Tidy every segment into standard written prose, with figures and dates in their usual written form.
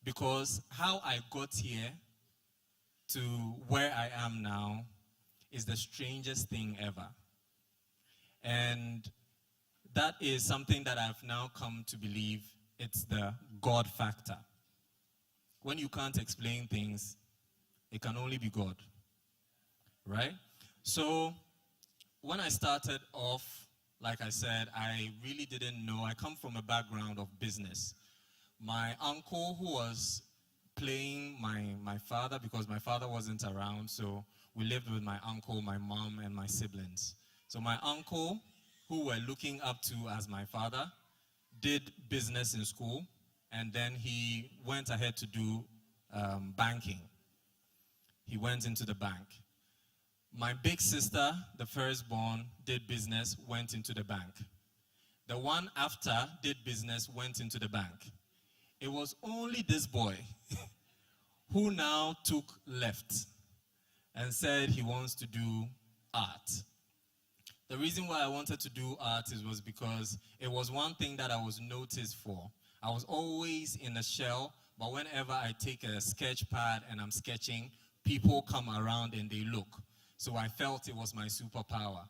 because how I got here to where I am now is the strangest thing ever. And that is something that I've now come to believe. It's the God factor. When you can't explain things, it can only be God, right? So when I started off, like I said, I really didn't know. I come from a background of business. My uncle, who was playing my father, because my father wasn't around, so we lived with my uncle, my mom, and my siblings. So my uncle, who we're looking up to as my father, did business in school, and then he went ahead to do banking. He went into the bank. My big sister, the firstborn, did business, went into the bank. The one after did business, went into the bank. It was only this boy who now took left and said he wants to do art. The reason why I wanted to do art was because it was one thing that I was noticed for. I was always in a shell, but whenever I take a sketch pad and I'm sketching, people come around and they look. So I felt it was my superpower,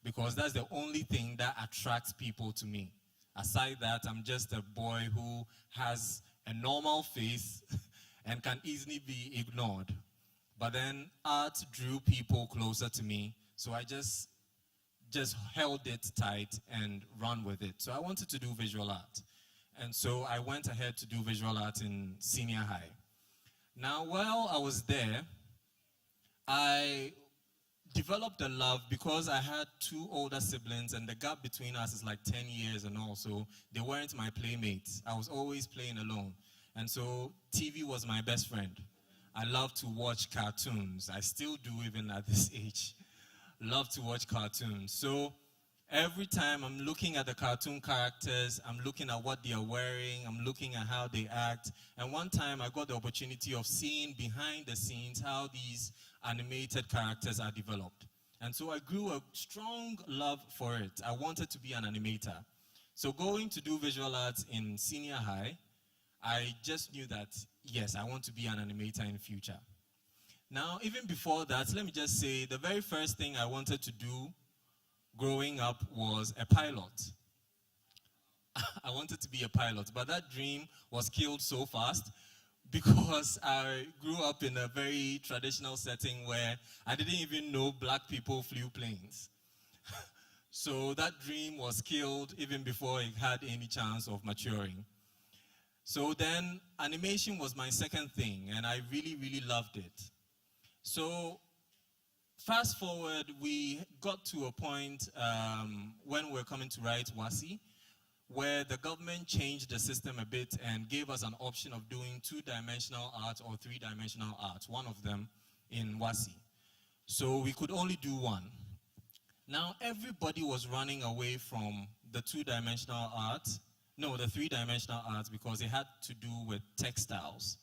because that's the only thing that attracts people to me. Aside that, I'm just a boy who has a normal face and can easily be ignored. But then art drew people closer to me, so I just held it tight and run with it. So I wanted to do visual art. And so I went ahead to do visual art in senior high. Now, while I was there, I developed a love, because I had two older siblings and the gap between us is like 10 years and all, so they weren't my playmates. I was always playing alone. And so TV was my best friend. I love to watch cartoons. I still do even at this age. Love to watch cartoons. So every time I'm looking at the cartoon characters, I'm looking at what they are wearing, I'm looking at how they act. And one time I got the opportunity of seeing behind the scenes how these animated characters are developed. And so I grew a strong love for it. I wanted to be an animator. So going to do visual arts in senior high, I just knew that, yes, I want to be an animator in the future. Now, even before that, let me just say, the very first thing I wanted to do growing up was a pilot. I wanted to be a pilot, but that dream was killed so fast because I grew up in a very traditional setting where I didn't even know black people flew planes. So that dream was killed even before it had any chance of maturing. So then animation was my second thing, and I really, really loved it. So fast forward, we got to a point when we were coming to write WASI, where the government changed the system a bit and gave us an option of doing two-dimensional art or three-dimensional art, one of them in WASI. So we could only do one. Now, everybody was running away from the two-dimensional art, the three-dimensional art, because it had to do with textiles.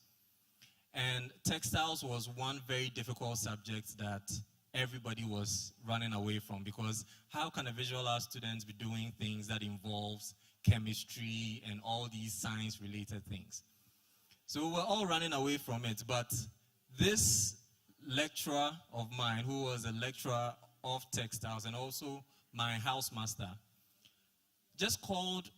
And textiles was one very difficult subject that everybody was running away from, because how can a visual art student be doing things that involves chemistry and all these science-related things? So we're all running away from it, but this lecturer of mine, who was a lecturer of textiles and also my housemaster, just called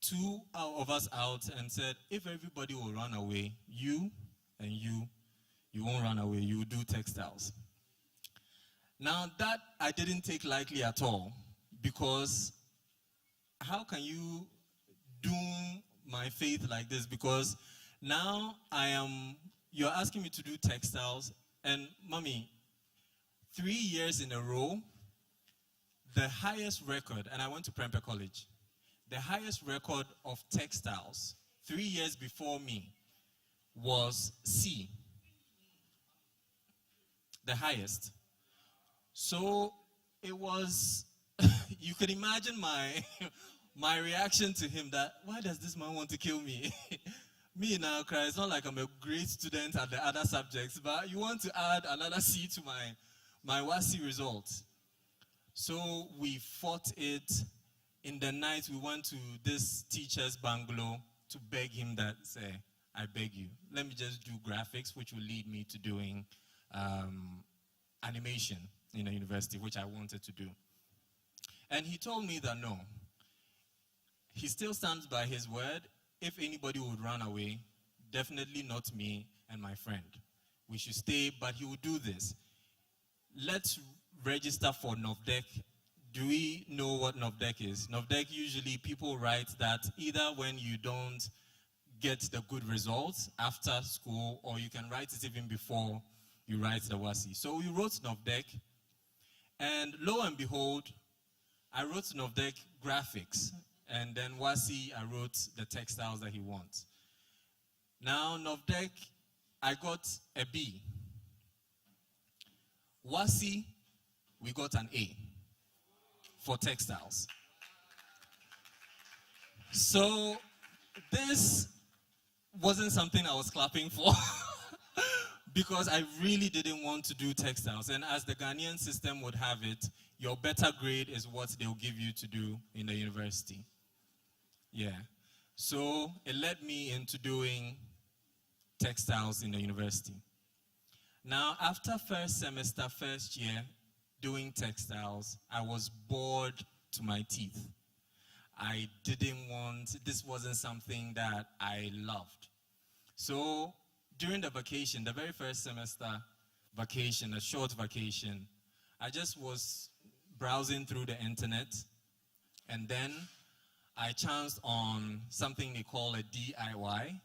two of us out and said, if everybody will run away, you and you won't run away, you will do textiles. Now that I didn't take lightly at all, because how can you doom my faith like this? Because now you're asking me to do textiles, and mommy, 3 years in a row, the highest record, and I went to Prempeh College, the highest record of textiles 3 years before me was C, the highest. So it was, you could imagine my reaction to him, that why does this man want to kill me? Me now, cry. It's not like I'm a great student at the other subjects, but you want to add another C to my WASI results. So we fought it. In the night, we went to this teacher's bungalow to beg him that, say, I beg you, let me just do graphics, which will lead me to doing animation in a university, which I wanted to do. And he told me that no, he still stands by his word. If anybody would run away, definitely not me and my friend. We should stay, but he would do this. Let's register for NOVDEC. Do we know what NOVDEC is? NOVDEC, usually people write that either when you don't get the good results after school, or you can write it even before you write the WASI. So we wrote NOVDEC, and lo and behold, I wrote NOVDEC graphics, and then WASI, I wrote the textiles that he wants. Now, NOVDEC, I got a B. WASI, we got an A for textiles. So this wasn't something I was clapping for because I really didn't want to do textiles. And as the Ghanaian system would have it, your better grade is what they'll give you to do in the university. Yeah. So it led me into doing textiles in the university. Now, after first semester, first year, doing textiles, I was bored to my teeth. I didn't want, this wasn't something that I loved. So during the vacation, the very first semester vacation, a short vacation, I just was browsing through the internet, and then I chanced on something they call a DIY,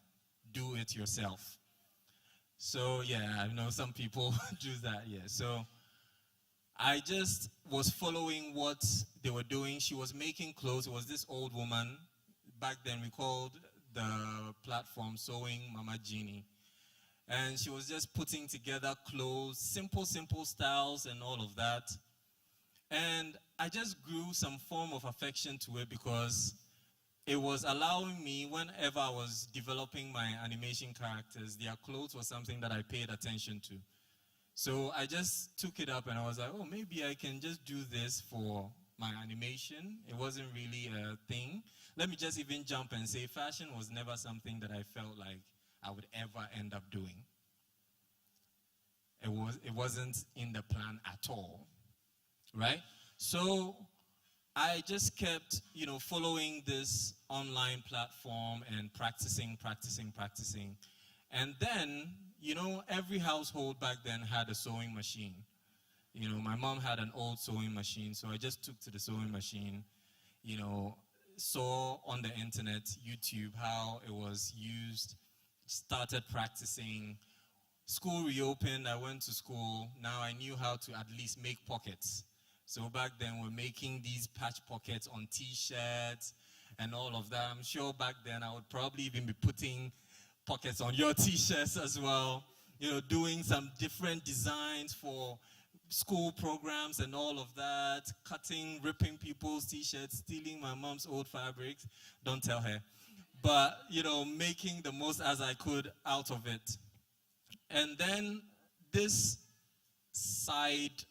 do it yourself. So yeah, I know some people do that, yeah. So I just was following what they were doing. She was making clothes. It was this old woman. Back then we called the platform Sewing Mama Jeannie. And she was just putting together clothes, simple styles and all of that. And I just grew some form of affection to it because it was allowing me, whenever I was developing my animation characters, their clothes was something that I paid attention to. So I just took it up and I was like, oh, maybe I can just do this for my animation. It wasn't really a thing. Let me just even jump and say fashion was never something that I felt like I would ever end up doing. It wasn't in the plan at all, right? So I just kept, following this online platform and practicing. And then, every household back then had a sewing machine. My mom had an old sewing machine, so I just took to the sewing machine, saw on the internet, YouTube, how it was used, started practicing. School reopened, I went to school. Now I knew how to at least make pockets. So back then we're making these patch pockets on t-shirts and all of that. I'm sure back then I would probably even be putting pockets on your t-shirts as well. Doing some different designs for school programs and all of that. Cutting, ripping people's t-shirts, stealing my mom's old fabrics. Don't tell her. But, making the most as I could out of it. And then this side,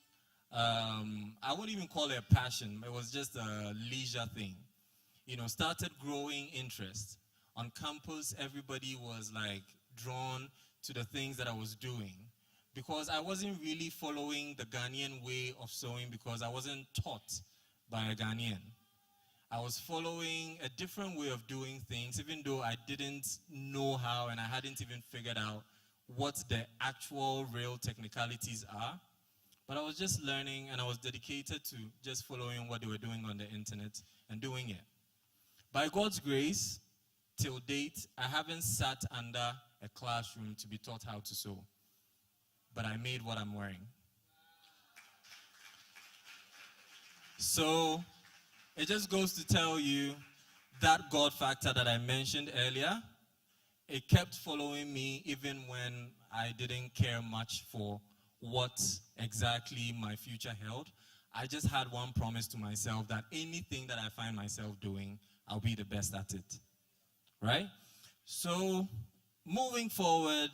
I wouldn't even call it a passion. It was just a leisure thing. Started growing interest. On campus, everybody was like drawn to the things that I was doing because I wasn't really following the Ghanaian way of sewing because I wasn't taught by a Ghanaian. I was following a different way of doing things, even though I didn't know how and I hadn't even figured out what the actual real technicalities are. But I was just learning and I was dedicated to just following what they were doing on the internet and doing it. By God's grace, till date, I haven't sat under a classroom to be taught how to sew. But I made what I'm wearing. So it just goes to tell you that God factor that I mentioned earlier, it kept following me even when I didn't care much for what exactly my future held. I just had one promise to myself that anything that I find myself doing, I'll be the best at it, right? So moving forward,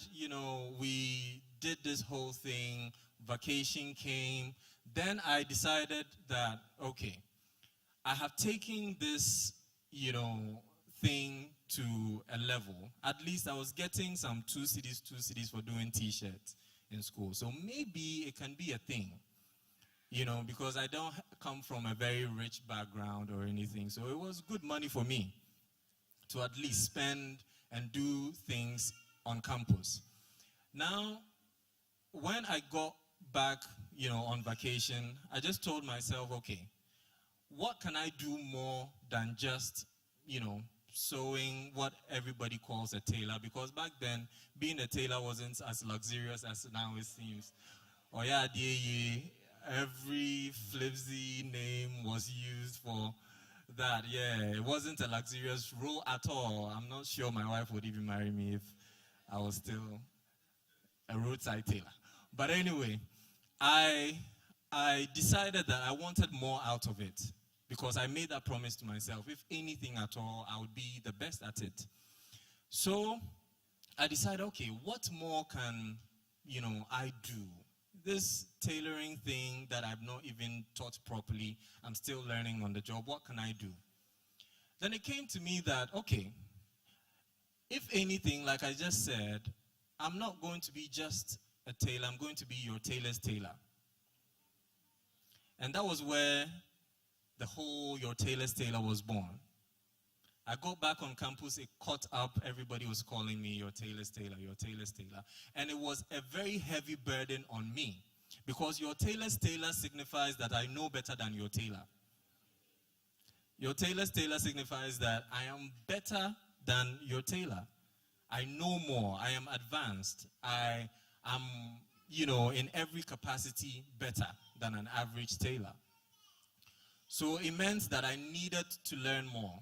we did this whole thing, vacation came, then I decided that, okay, I have taken this, thing to a level. At least I was getting some 2 cedis for doing t-shirts in school. So maybe it can be a thing, because I don't come from a very rich background or anything. So it was good money for me to at least spend and do things on campus. Now, when I got back, on vacation, I just told myself, okay, what can I do more than just, sewing what everybody calls a tailor? Because back then, being a tailor wasn't as luxurious as now it seems. Oh yeah, every flimsy name was used for that. Yeah, it wasn't a luxurious role at all. I'm not sure my wife would even marry me if I was still a roadside tailor. But anyway, I decided that I wanted more out of it because I made that promise to myself. If anything at all, I would be the best at it. So I decided, okay, what more can, I do? This tailoring thing that I've not even taught properly, I'm still learning on the job, what can I do? Then it came to me that, okay, if anything, like I just said, I'm not going to be just a tailor, I'm going to be your tailor's tailor. And that was where the whole Your Tailor's Tailor was born. I got back on campus, it caught up, everybody was calling me Your Tailor's Tailor, Your Tailor's Tailor. And it was a very heavy burden on me because Your Tailor's Tailor signifies that I know better than your tailor. Your Tailor's Tailor signifies that I am better than your tailor. I know more, I am advanced, I am, in every capacity better than an average tailor. So it meant that I needed to learn more.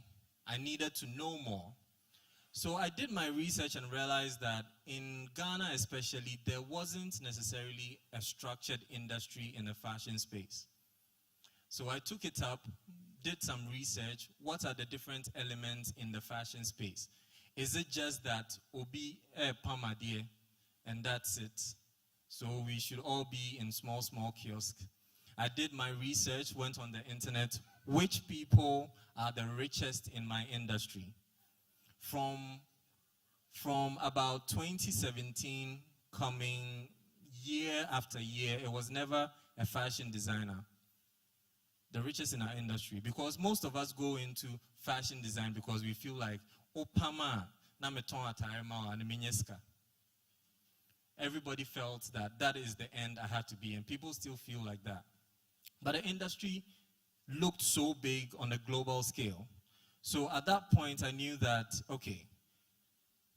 I needed to know more. So I did my research and realized that in Ghana especially, there wasn't necessarily a structured industry in the fashion space. So I took it up, did some research. What are the different elements in the fashion space? Is it just that Obi Pamadie and that's it? So we should all be in small kiosks. I did my research, went on the internet, which people are the richest in my industry. From about 2017 coming year after year, it was never a fashion designer, the richest in our industry. Because most of us go into fashion design because we feel like, Opama, na meton atarema and minyeska. Everybody felt that that is the end I had to be, and people still feel like that. But the industry looked so big on a global scale. So at that point, I knew that, okay,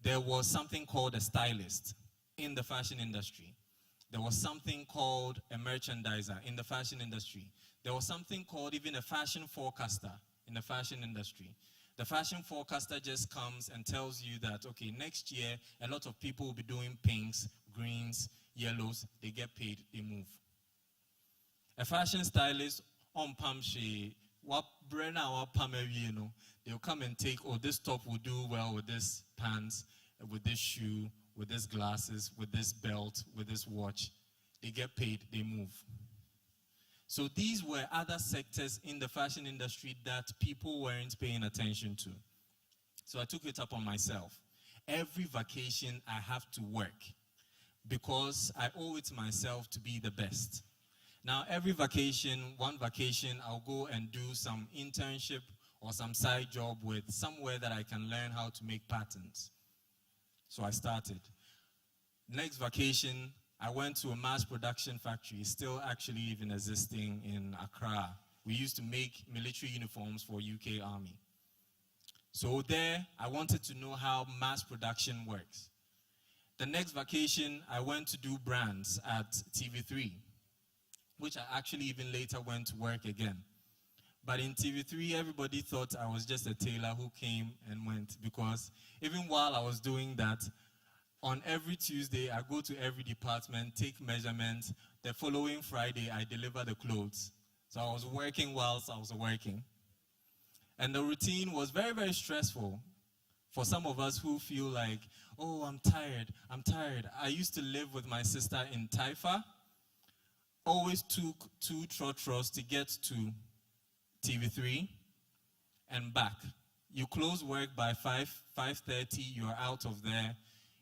there was something called a stylist in the fashion industry. There was something called a merchandiser in the fashion industry. There was something called even a fashion forecaster in the fashion industry. The fashion forecaster just comes and tells you that, okay, next year, a lot of people will be doing pinks, greens, yellows. They get paid, they move. A fashion stylist on Pamshi, what brand our Pamevino, they'll come and take, oh, this top will do well with this pants, with this shoe, with this glasses, with this belt, with this watch. They get paid, they move. So these were other sectors in the fashion industry that people weren't paying attention to. So I took it up on myself. Every vacation I have to work because I owe it to myself to be the best. Now, every vacation, one vacation, I'll go and do some internship or some side job with somewhere that I can learn how to make patterns. So I started. Next vacation, I went to a mass production factory, still actually even existing in Accra. We used to make military uniforms for UK Army. So there, I wanted to know how mass production works. The next vacation, I went to do brands at TV3. Which I actually even later went to work again. But in TV3, everybody thought I was just a tailor who came and went, because even while I was doing that, on every Tuesday, I go to every department, take measurements. The following Friday, I deliver the clothes. So I was working whilst I was working. And the routine was very, very stressful for some of us who feel like, oh, I'm tired. I used to live with my sister in Taifa. Always took 2 trotros to get to TV3 and back. You close work by 5:30, you're out of there.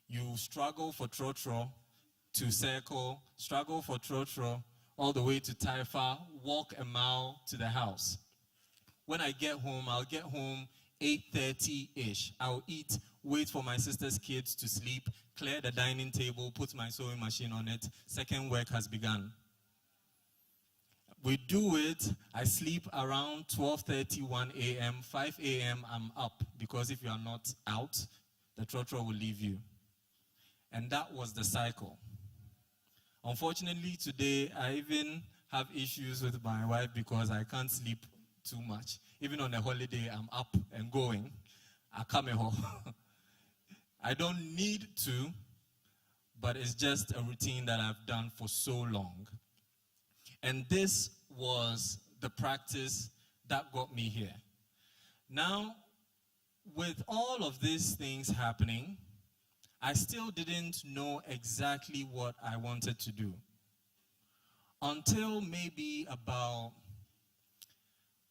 You struggle for trotro to Circle, struggle for trotro all the way to Taifa, walk a mile to the house. When I get home, I'll get home 8:30-ish. I'll eat, wait for my sister's kids to sleep, clear the dining table, put my sewing machine on it. Second work has begun. We do it, I sleep around 12:30, 1 a.m., 5 a.m. I'm up, because if you are not out, the trotro will leave you. And that was the cycle. Unfortunately, today, I even have issues with my wife because I can't sleep too much. Even on a holiday, I'm up and going. I come home. I don't need to, but it's just a routine that I've done for so long. And this was the practice that got me here. Now, with all of these things happening, I still didn't know exactly what I wanted to do. Until maybe about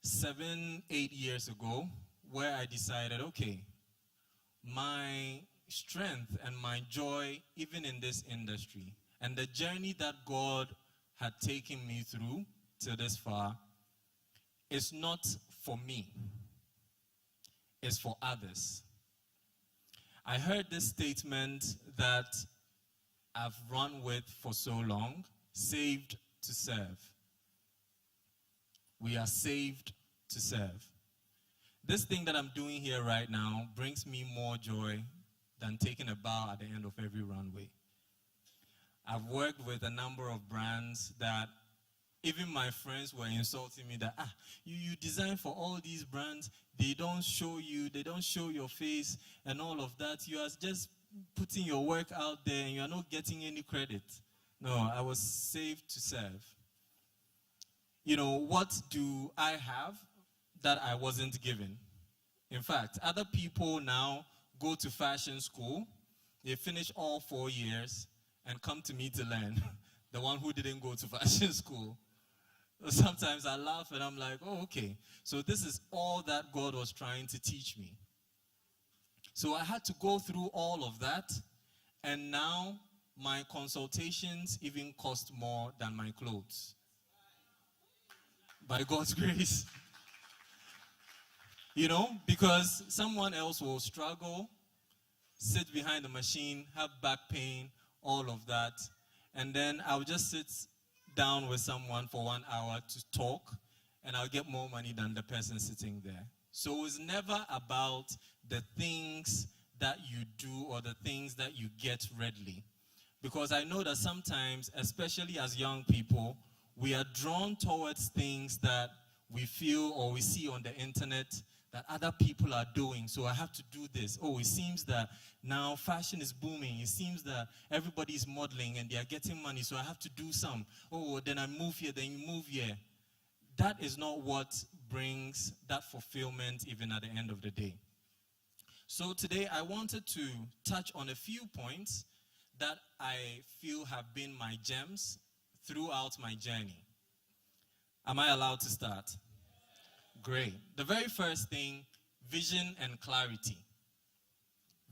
7, 8 years ago, where I decided, okay, my strength and my joy, even in this industry, and the journey that God had taken me through to this far, is not for me. It's for others. I heard this statement that I've run with for so long: saved to serve. We are saved to serve. This thing that I'm doing here right now brings me more joy than taking a bow at the end of every runway. I've worked with a number of brands that even my friends were insulting me that, you design for all these brands, they don't show you, they don't show your face and all of that. You are just putting your work out there and you are not getting any credit. No, I was saved to serve. You know, what do I have that I wasn't given? In fact, other people now go to fashion school, they finish all 4 years and come to me to learn. The one who didn't go to fashion school. Sometimes I laugh and I'm like, oh, okay. So this is all that God was trying to teach me. So I had to go through all of that, and now my consultations even cost more than my clothes. By God's grace. You know, because someone else will struggle, sit behind the machine, have back pain, all of that, and then I'll just sit down with someone for 1 hour to talk, and I'll get more money than the person sitting there. So it's never about the things that you do or the things that you get readily. Because I know that sometimes, especially as young people, we are drawn towards things that we feel or we see on the internet that other people are doing. So I have to do this. Oh, it seems that now fashion is booming. It seems that everybody is modeling and they are getting money, so I have to do some. Oh, then I move here, then you move here. That is not what brings that fulfillment even at the end of the day. So today I wanted to touch on a few points that I feel have been my gems throughout my journey. Am I allowed to start? Great. The very first thing, vision and clarity.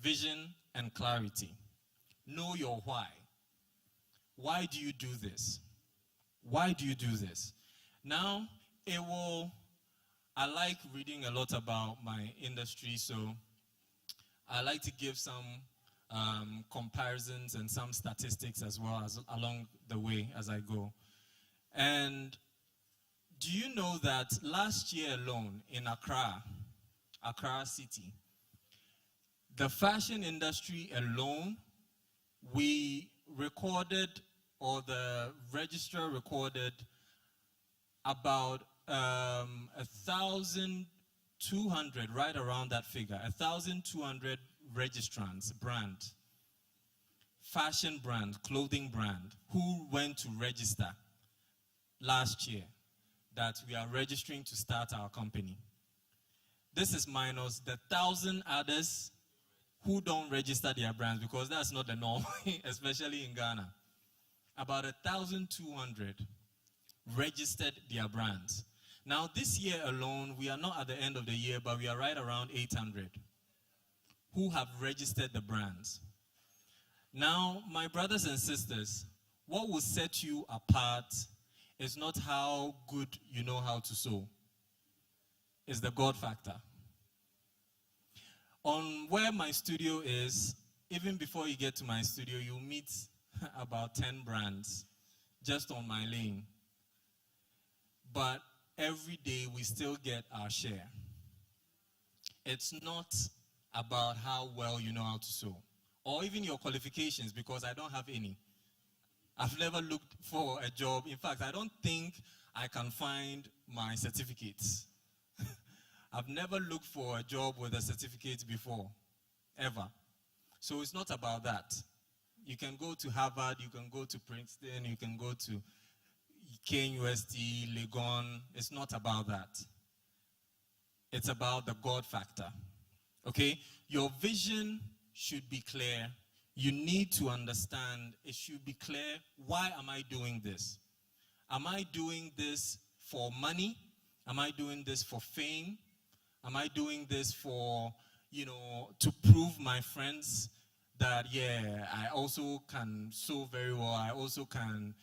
Vision and clarity. Know your why. Why do you do this? Why do you do this? Now, I like reading a lot about my industry, so I like to give some comparisons and some statistics as well as along the way as I go. And do you know that last year alone in Accra City, the fashion industry alone, we recorded, or the registrar recorded, about 1,200, right around that figure, 1,200 registrants, fashion brand, clothing brand, who went to register last year that we are registering to start our company. This is minus the 1,000 others who don't register their brands, because that's not the norm, especially in Ghana. About 1,200 registered their brands. Now, this year alone, we are not at the end of the year, but we are right around 800 who have registered the brands. Now, my brothers and sisters, what will set you apart is not how good you know how to sew. It's the God factor. On where my studio is, even before you get to my studio, you'll meet about 10 brands just on my lane. But every day we still get our share. It's not about how well you know how to sew, or even your qualifications, because I don't have any. I've never looked for a job. In fact, I don't think I can find my certificates. I've never looked for a job with a certificate before, ever. So it's not about that. You can go to Harvard, you can go to Princeton, you can go to KUST, Legon. It's not about that. It's about the God factor. Okay? Your vision should be clear. You need to understand, it should be clear, why am I doing this? Am I doing this for money? Am I doing this for fame? Am I doing this for, to prove my friends that, yeah, I also can sew very well. I also can,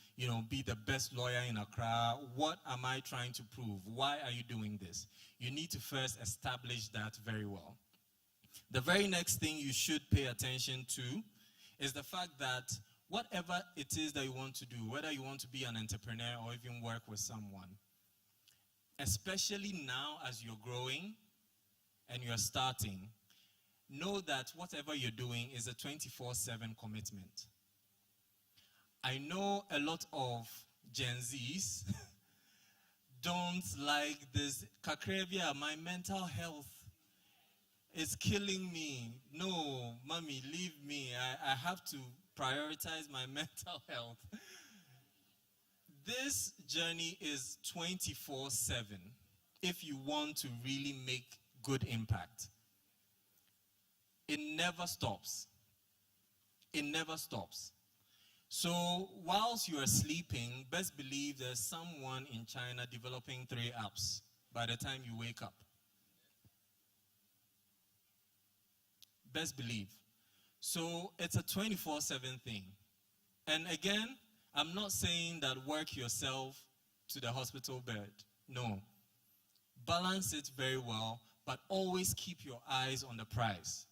be the best lawyer in Accra. What am I trying to prove? Why are you doing this? You need to first establish that very well. The very next thing you should pay attention to is the fact that whatever it is that you want to do, whether you want to be an entrepreneur or even work with someone, especially now as you're growing and you're starting, know that whatever you're doing is a 24/7 commitment. I know a lot of Gen Zs don't like this. Kakrevia, my mental health is killing me. No, mommy, leave me. I have to prioritize my mental health. This journey is 24/7 if you want to really make good impact. It never stops. It never stops. So whilst you are sleeping, best believe there's someone in China developing 3 apps by the time you wake up. Best believe. So it's a 24/7 thing. And again, I'm not saying that work yourself to the hospital bed. No. Balance it very well, but always keep your eyes on the prize.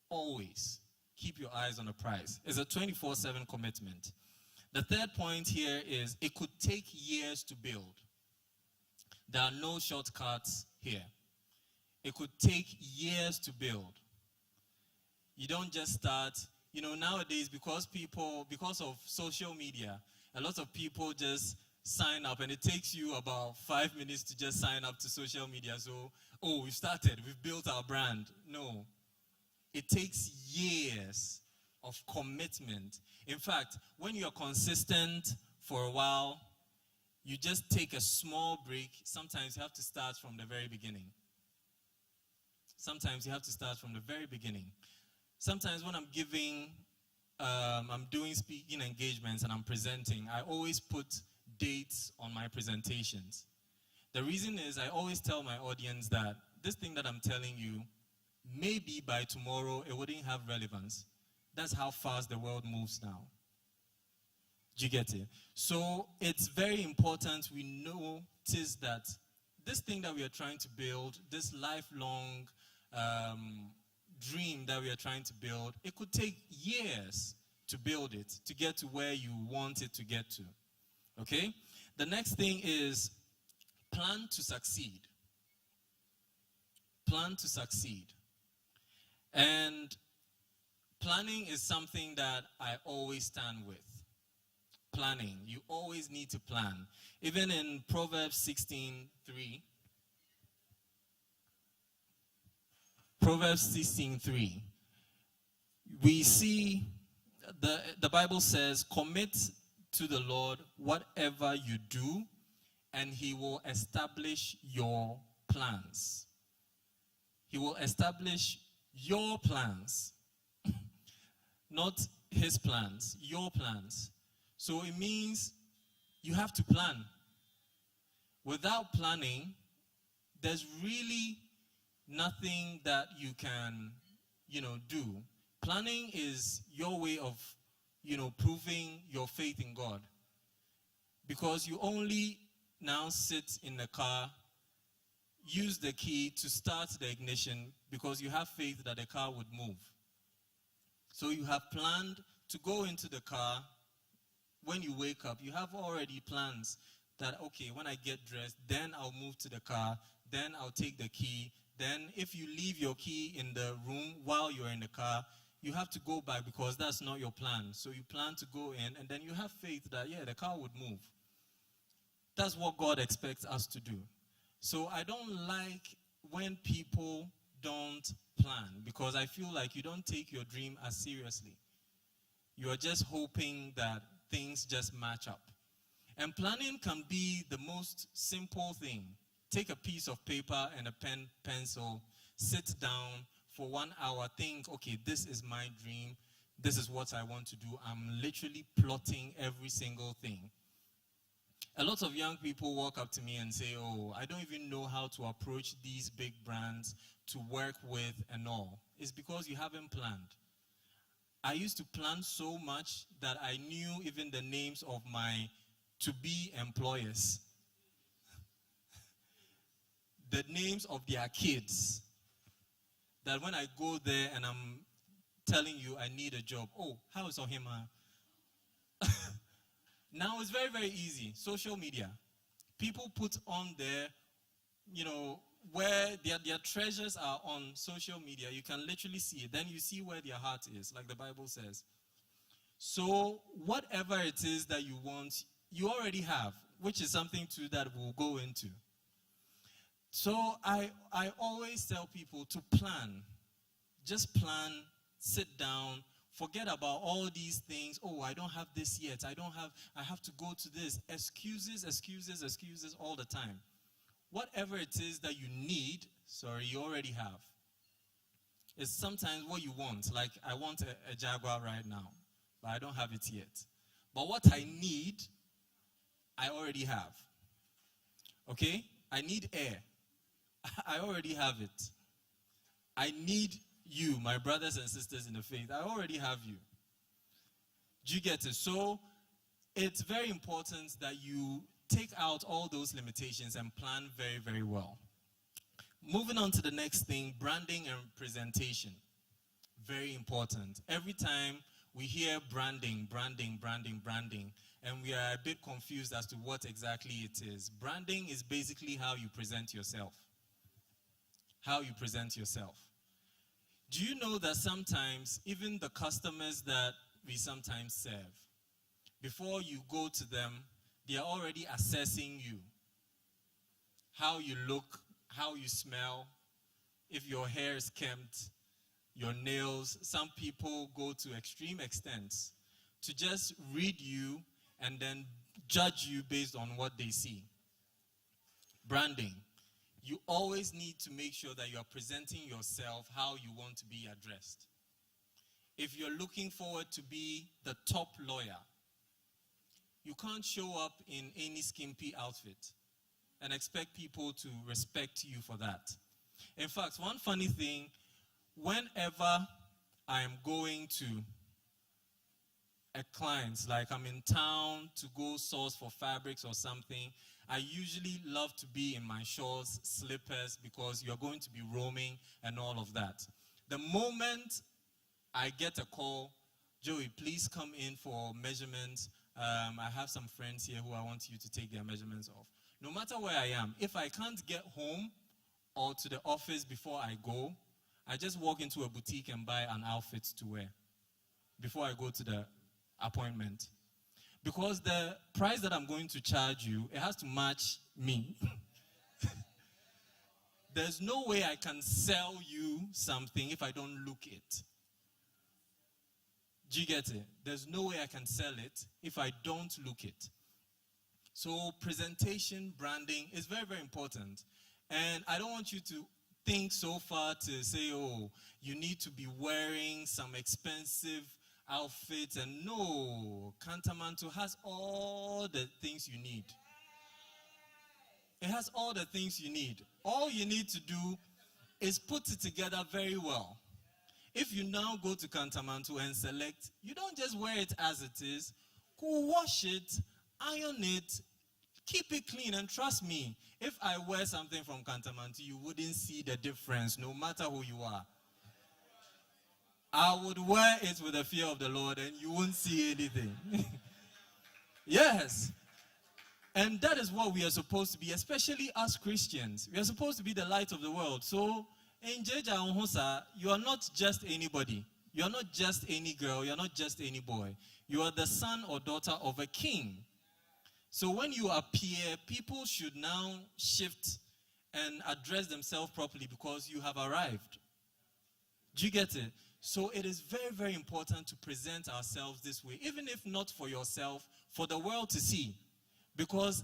Always keep your eyes on the prize. It's a 24/7 commitment. The third point here is it could take years to build. There are no shortcuts here. It could take years to build. You don't just start, nowadays because of social media, a lot of people just sign up and it takes you about 5 minutes to just sign up to social media. So, we've started, we've built our brand. No. It takes years of commitment. In fact, when you're consistent for a while, you just take a small break. Sometimes you have to start from the very beginning. Sometimes you have to start from the very beginning. Sometimes when I'm doing speaking engagements and I'm presenting, I always put dates on my presentations. The reason is I always tell my audience that this thing that I'm telling you, maybe by tomorrow it wouldn't have relevance. That's how fast the world moves now. Do you get it? So it's very important we notice that this thing that we are trying to build, this lifelong dream that we are trying to build, it could take years to build it, to get to where you want it to get to. Okay? The next thing is plan to succeed. Plan to succeed. And planning is something that I always stand with. Planning. You always need to plan. Even in Proverbs 16:3, we see the Bible says, commit to the Lord whatever you do, and he will establish your plans. He will establish your plans. Not his plans, your plans. So it means you have to plan. Without planning, there's really nothing that you can, do. Planning is your way of, proving your faith in God. Because you only now sit in the car, use the key to start the ignition because you have faith that the car would move. So you have planned to go into the car. When you wake up, you have already plans that, okay, when I get dressed, then I'll move to the car, then I'll take the key. Then if you leave your key in the room while you're in the car, you have to go back because that's not your plan. So you plan to go in, and then you have faith that, yeah, the car would move. That's what God expects us to do. So I don't like when people don't plan, because I feel like you don't take your dream as seriously. You are just hoping that things just match up. And planning can be the most simple thing. Take a piece of paper and a pen, pencil, sit down for 1 hour, think, okay, this is my dream, this is what I want to do. I'm literally plotting every single thing. A lot of young people walk up to me and say, oh, I don't even know how to approach these big brands to work with and all. It's because you haven't planned. I used to plan so much that I knew even the names of my to-be employers. The names of their kids. That when I go there and I'm telling you I need a job, oh, how is Ohima? Now it's very, very easy. Social media. People put on there, where their treasures are on social media. You can literally see it. Then you see where their heart is, like the Bible says. So whatever it is that you want, you already have, which is something too that we'll go into. So I always tell people to plan. Just plan, sit down, forget about all these things. Oh, I don't have this yet. I have to go to this. Excuses all the time. Whatever it is that you need, you already have. It's sometimes what you want. Like, I want a Jaguar right now, but I don't have it yet. But what I need, I already have. Okay? I need air. I already have it. I need you, my brothers and sisters in the faith. I already have you. Do you get it? So it's very important that you take out all those limitations and plan very, very well. Moving on to the next thing, branding and presentation. Very important. Every time we hear branding, and we are a bit confused as to what exactly it is. Branding is basically how you present yourself. How you present yourself. Do you know that sometimes, even the customers that we sometimes serve, before you go to them, they are already assessing you. How you look, how you smell, if your hair is kempt, your nails. Some people go to extreme extents to just read you and then judge you based on what they see. Branding. You always need to make sure that you are presenting yourself how you want to be addressed. If you're looking forward to be the top lawyer, you can't show up in any skimpy outfit and expect people to respect you for that. In fact, one funny thing, whenever I'm going to a client, like I'm in town to go source for fabrics or something, I usually love to be in my shorts, slippers, because you're going to be roaming and all of that. The moment I get a call, Joey, please come in for measurements. I have some friends here who I want you to take their measurements of. No matter where I am, if I can't get home or to the office before I go, I just walk into a boutique and buy an outfit to wear before I go to the appointment. Because the price that I'm going to charge you, it has to match me. There's no way I can sell you something if I don't look it. Do you get it? There's no way I can sell it if I don't look it. So presentation, branding is very, very important. And I don't want you to think so far to say, oh, you need to be wearing some expensive outfits. And no, Kantamanto has all the things you need. It has all the things you need. All you need to do is put it together very well. If you now go to Kantamanto and select, you don't just wear it as it is. Go wash it, iron it, keep it clean, and trust me, if I wear something from Kantamanto, you wouldn't see the difference, no matter who you are. I would wear it with the fear of the Lord, and you won't see anything. Yes. And that is what we are supposed to be, especially as Christians. We are supposed to be the light of the world. So, in Jeja Onhosa, you are not just anybody. You are not just any girl. You are not just any boy. You are the son or daughter of a king. So when you appear, people should now shift and address themselves properly because you have arrived. Do you get it? So it is very, very important to present ourselves this way, even if not for yourself, for the world to see. Because,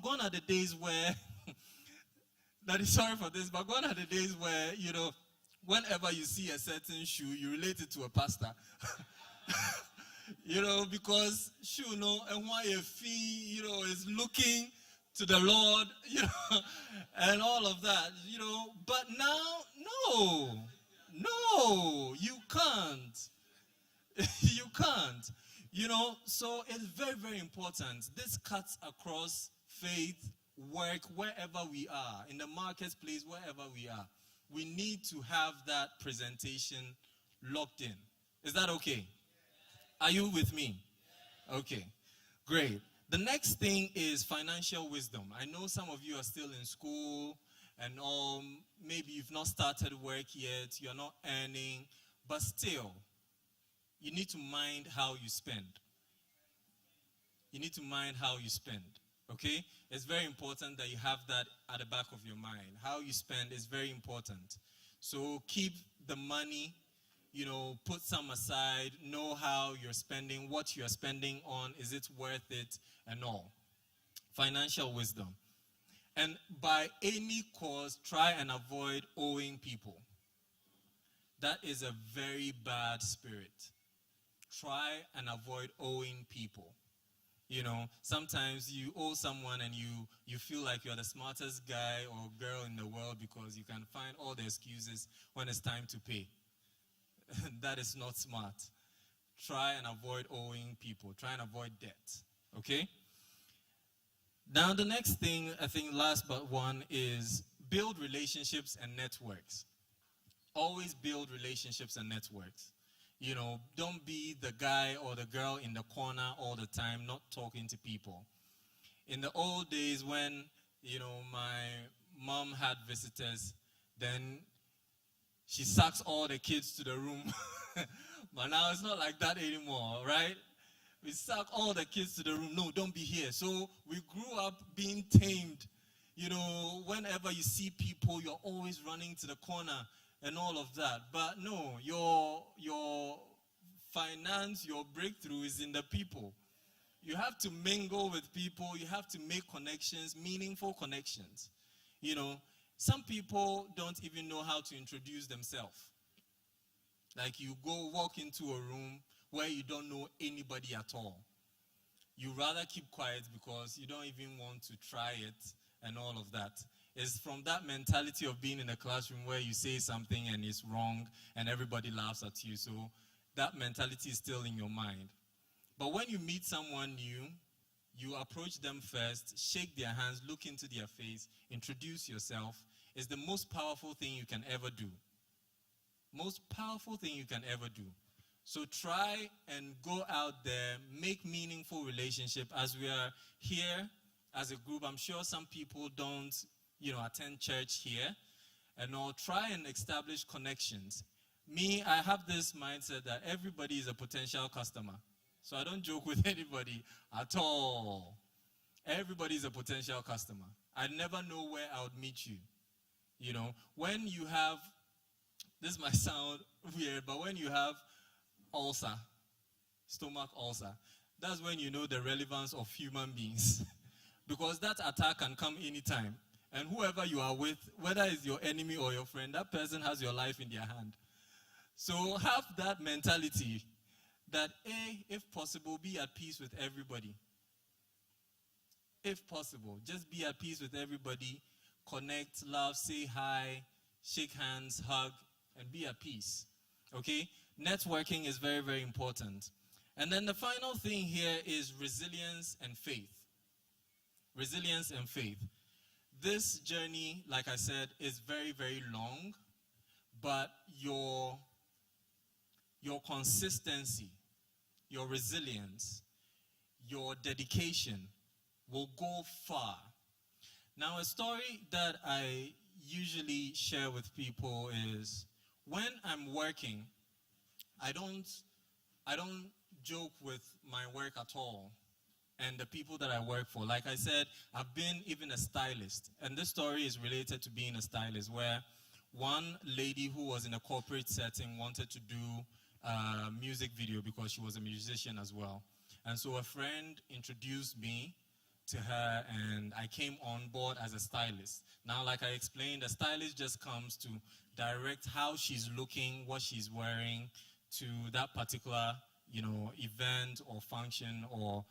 gone are the days where, sorry for this, but gone are the days where, whenever you see a certain shoe, you relate it to a pastor. Because shoe, and why a fee, is looking to the Lord, and all of that, But now, no, you can't. You can't. So it's very, very important. This cuts across faith, work, wherever we are, in the marketplace, wherever we are. We need to have that presentation locked in. Is that okay? Are you with me? Okay, great. The next thing is financial wisdom. I know some of you are still in school and maybe you've not started work yet, you're not earning, but still, you need to mind how you spend. You need to mind how you spend, okay? It's very important that you have that at the back of your mind. How you spend is very important. So keep the money, put some aside, know how you're spending, what you're spending on, is it worth it, and all. Financial wisdom. And by any cost, try and avoid owing people. That is a very bad spirit. Try and avoid owing people. Sometimes you owe someone and you feel like you're the smartest guy or girl in the world because you can find all the excuses when it's time to pay. That is not smart. Try and avoid owing people. Try and avoid debt. Okay? Now the next thing, I think last but one, is build relationships and networks. Always build relationships and networks. Don't be the guy or the girl in the corner all the time, not talking to people. In the old days when, my mom had visitors, then she sucks all the kids to the room. But now it's not like that anymore, right? We suck all the kids to the room. No, don't be here. So we grew up being tamed. Whenever you see people, you're always running to the corner and all of that. But no, your finance, your breakthrough is in the people. You have to mingle with people. You have to make connections, meaningful connections. Some people don't even know how to introduce themselves. Like you walk into a room where you don't know anybody at all. You rather keep quiet because you don't even want to try it and all of that. It's from that mentality of being in a classroom where you say something and it's wrong and everybody laughs at you. So that mentality is still in your mind. But when you meet someone new, you approach them first, shake their hands, look into their face, introduce yourself. It's the most powerful thing you can ever do. Most powerful thing you can ever do. So try and go out there, make meaningful relationship. As we are here as a group, I'm sure some people don't, attend church here. And all, try and establish connections. Me, I have this mindset that everybody is a potential customer. So I don't joke with anybody at all. Everybody is a potential customer. I never know where I would meet you. When you have, this might sound weird, but when you have ulcer, stomach ulcer, that's when you know the relevance of human beings. Because that attack can come anytime. And whoever you are with, whether it's your enemy or your friend, that person has your life in their hand. So have that mentality that, if possible, be at peace with everybody. if possible. Just be at peace with everybody, connect, love, say hi, shake hands, hug, and be at peace. Okay? Networking is very, very important. And then the final thing here is resilience and faith. Resilience and faith. This journey, like I said, is very, very long, but your consistency, your resilience, your dedication will go far. Now, a story that I usually share with people is when I'm working, I don't joke with my work at all and the people that I work for. Like I said, I've been even a stylist. And this story is related to being a stylist, where one lady who was in a corporate setting wanted to do a music video because she was a musician as well. And so a friend introduced me to her, and I came on board as a stylist. Now, like I explained, a stylist just comes to direct how she's looking, what she's wearing to that particular, event or function or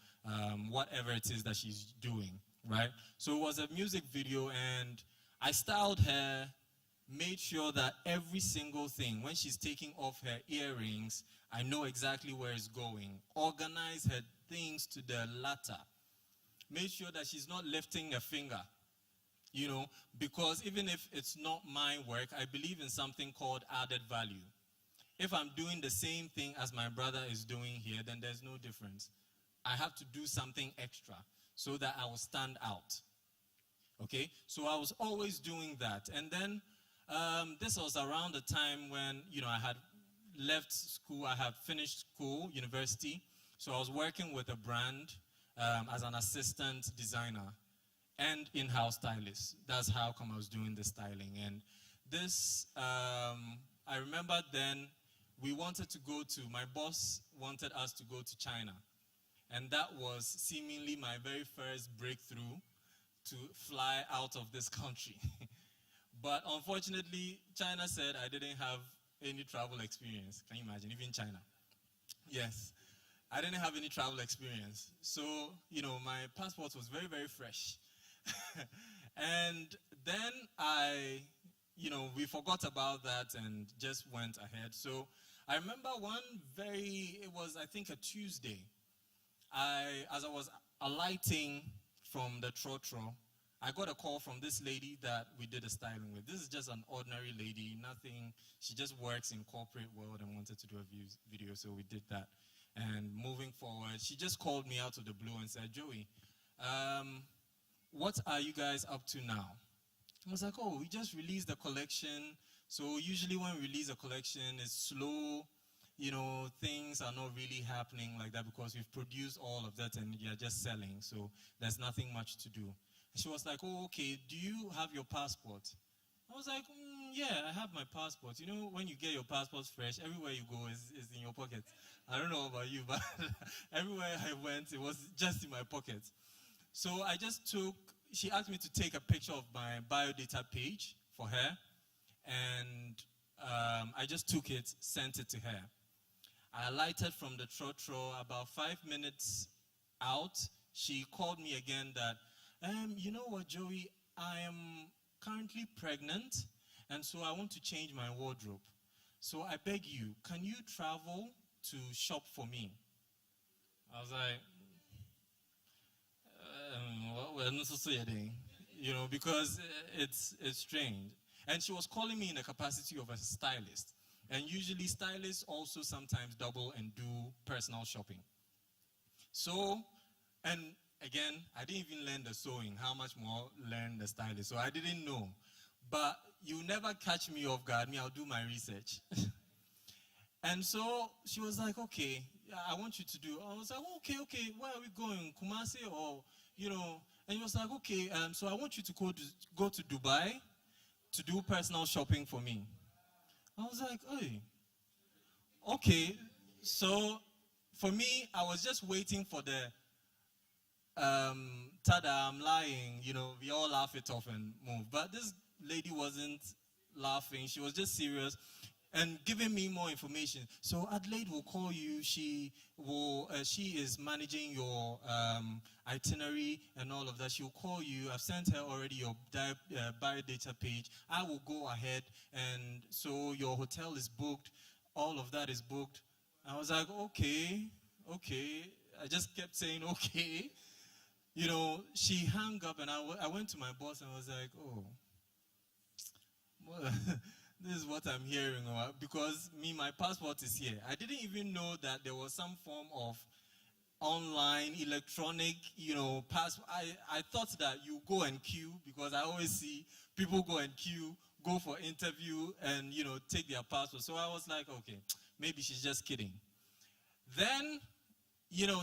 whatever it is that she's doing, right? So it was a music video, and I styled her, made sure that every single thing, when she's taking off her earrings, I know exactly where it's going. Organize her things to the latter. Make sure that she's not lifting a finger, because even if it's not my work, I believe in something called added value. If I'm doing the same thing as my brother is doing here, then there's no difference. I have to do something extra so that I will stand out. Okay? So I was always doing that. And then this was around the time when, I had left school. I had finished school, university. So I was working with a brand as an assistant designer and in-house stylist. That's how come I was doing the styling. And this, I remember then my boss wanted us to go to China. And that was seemingly my very first breakthrough to fly out of this country. But unfortunately, China said I didn't have any travel experience. Can you imagine? Even China. Yes. I didn't have any travel experience. So, my passport was very, very fresh. And then we forgot about that and just went ahead. So I remember it was, I think, a Tuesday. As I was alighting from the trotro, I got a call from this lady that we did a styling with. This is just an ordinary lady, nothing. She just works in corporate world and wanted to do a video, so we did that. And moving forward, she just called me out of the blue and said, Joey, what are you guys up to now? I was like, we just released the collection. So usually when we release a collection, it's slow. Things are not really happening like that because we've produced all of that and you're just selling. So there's nothing much to do. And she was like, okay, do you have your passport? I was like, yeah, I have my passport. When you get your passport fresh, everywhere you go is in your pocket. I don't know about you, but everywhere I went, it was just in my pocket. So she asked me to take a picture of my biodata page for her, and I just took it, sent it to her. I alighted from the trotro. About 5 minutes out, she called me again that, you know what, Joey, I am currently pregnant, and so I want to change my wardrobe. So I beg you, can you travel to shop for me? I was like, because it's strange. And she was calling me in the capacity of a stylist. And usually stylists also sometimes double and do personal shopping. So, and again, I didn't even learn the sewing. How much more learn the stylist? So I didn't know. But you never catch me off guard. I'll do my research. And so she was like, okay, I want you to do. I was like, okay, where are we going? Kumasi or, and he was like, okay, so I want you to go to Dubai to do personal shopping for me. I was like, hey, okay. So for me, I was just waiting for the tada, I'm lying, we all laugh it off and move. But this lady wasn't laughing. She was just serious. and giving me more information. So Adelaide will call you. She is managing your itinerary and all of that. She'll call you. I've sent her already your biodata page. I will go ahead, and so your hotel is booked. All of that is booked. I was like, okay. I just kept saying, okay. She hung up, and I went to my boss and was like, oh, well, this is what I'm hearing. Because my passport is here. I didn't even know that there was some form of online, electronic, passport. I thought that you go and queue, because I always see people go and queue, go for interview, and, take their passport. So I was like, okay, maybe she's just kidding. Then,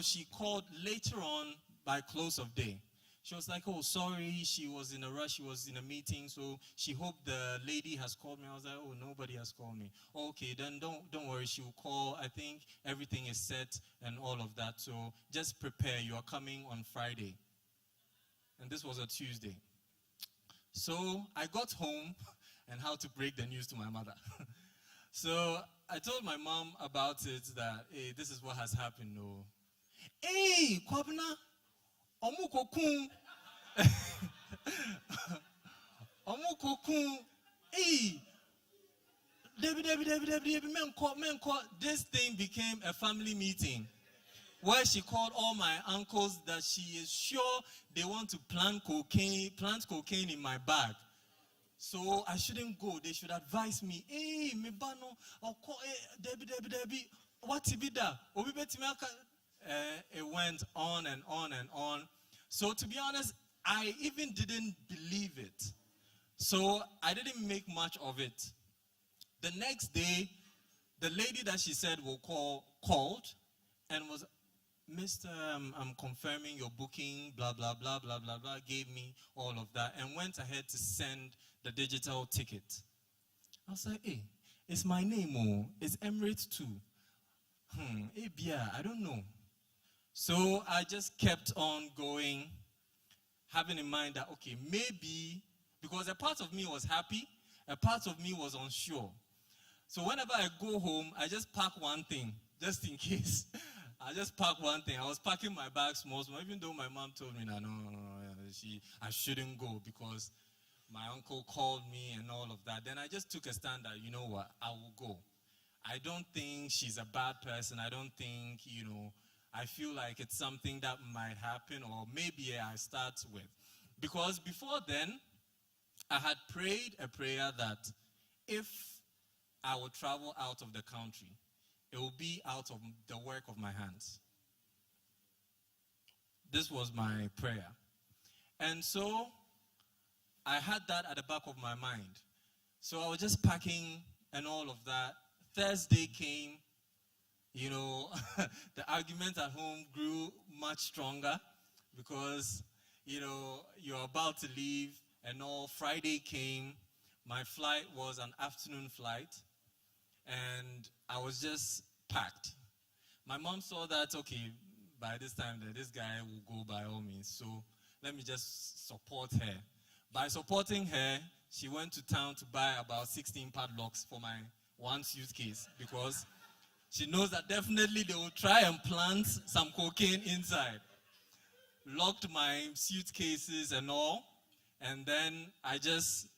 she called later on by close of day. She was like, oh, sorry, she was in a rush, she was in a meeting, so she hoped the lady has called me. I was like, oh, nobody has called me. Okay, then don't worry, she will call. I think everything is set and all of that, so just prepare. You are coming on Friday. And this was a Tuesday. So I got home and how to break the news to my mother. So I told my mom about it, that, hey, this is what has happened. No. Hey, Kwabna, Omukokun. Omukokun. Hey, Debbie, this thing became a family meeting where she called all my uncles that she is sure they want to plant cocaine in my bag. So I shouldn't go. They should advise me. Hey, Mibano, Debbie, what Tibida? It went on and on and on. So to be honest, I even didn't believe it. So I didn't make much of it. The next day, the lady that she said will call called and was, Mr. I'm confirming your booking, blah, blah, blah, blah, blah, blah, gave me all of that and went ahead to send the digital ticket. I was like, hey, it's my name, oh, it's Emirates too. Hey, Bia, I don't know. So I just kept on going, having in mind that, okay, maybe, because a part of me was happy, a part of me was unsure. So whenever I go home, I just pack one thing, just in case. I just pack one thing. I was packing my bag small, even though my mom told me that, no, I shouldn't go because my uncle called me and all of that. Then I just took a stand that, you know what, I will go. I don't think she's a bad person. I don't think, I feel like it's something that might happen, or maybe I start with. Because before then, I had prayed a prayer that if I would travel out of the country, it will be out of the work of my hands. This was my prayer. And so I had that at the back of my mind. So I was just packing and all of that. Thursday came, the argument at home grew much stronger because, you're about to leave and all. Friday came. My flight was an afternoon flight. And I was just packed. My mom saw that, okay, by this time, this guy will go by all means. So let me just support her. By supporting her, she went to town to buy about 16 padlocks for my one suitcase because she knows that definitely they will try and plant some cocaine inside. Locked my suitcases and all. And then I just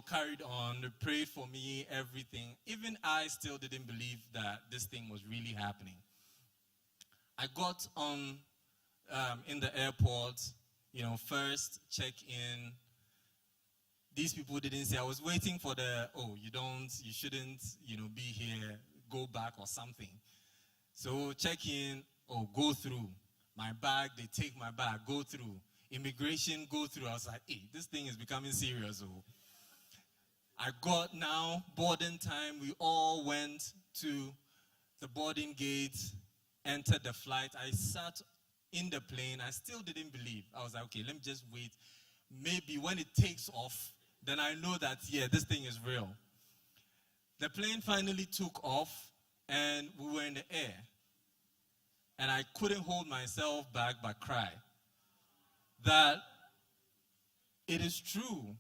carried on, prayed for me, everything. Even I still didn't believe that this thing was really happening. I got on in the airport, first check in. These people didn't say, I was waiting for you shouldn't, be here, go back or something. So check in, go through. My bag, they take my bag, go through. Immigration, go through. I was like, hey, this thing is becoming serious. I got now boarding time. We all went to the boarding gate, entered the flight. I sat in the plane. I still didn't believe. I was like, okay, let me just wait. Maybe when it takes off, then I know that, yeah, this thing is real. The plane finally took off, and we were in the air. And I couldn't hold myself back but cry. That it is true.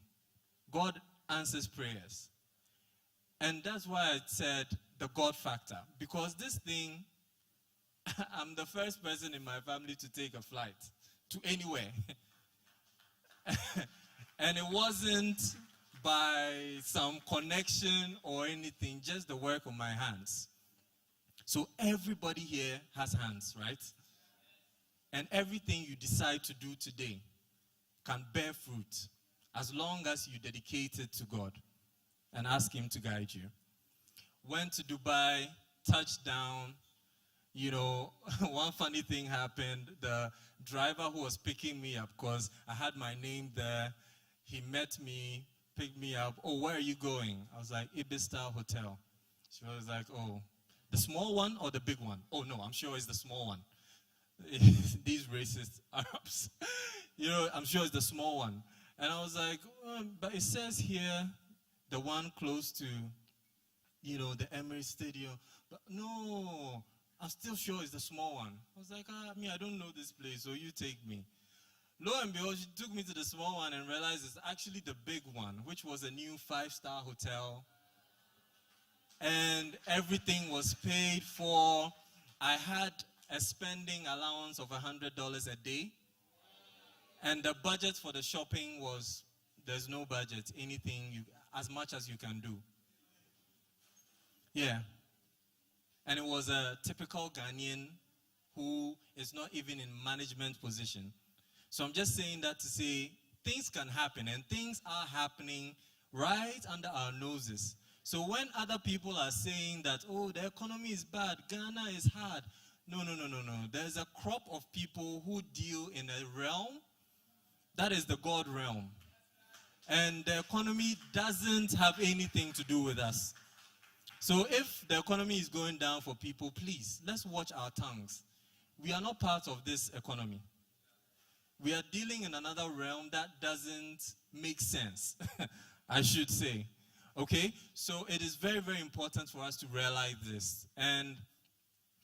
God answers prayers. And that's why I said the God factor. Because this thing, I'm the first person in my family to take a flight to anywhere. And it wasn't by some connection or anything, just the work of my hands. So everybody here has hands, right? And everything you decide to do today can bear fruit as long as you dedicate it to God and ask Him to guide you. Went to Dubai, touched down. You know, one funny thing happened. The driver who was picking me up, because I had my name there, he met me, picked me up. Oh, where are you going? I was like, Ibis Star Hotel. She was like, oh, the small one or the big one? Oh, no, I'm sure it's the small one. These racist Arabs. You know, I'm sure it's the small one. And I was like, but it says here, the one close to, you know, the Emirates Stadium. But no, I'm still sure it's the small one. I was like, I don't know this place, so you take me. Lo and behold, she took me to the small one and realized it's actually the big one, which was a new 5-star hotel. And everything was paid for. I had a spending allowance of $100 a day. And the budget for the shopping was, there's no budget, anything, as much as you can do. Yeah. And it was a typical Ghanaian who is not even in management position. So I'm just saying that to say things can happen, and things are happening right under our noses. So when other people are saying that, oh, the economy is bad, Ghana is hard. No. There's a crop of people who deal in a realm that is the God realm. And the economy doesn't have anything to do with us. So if the economy is going down for people, please, let's watch our tongues. We are not part of this economy. We are dealing in another realm that doesn't make sense, I should say. Okay? So it is very, very important for us to realize this. And,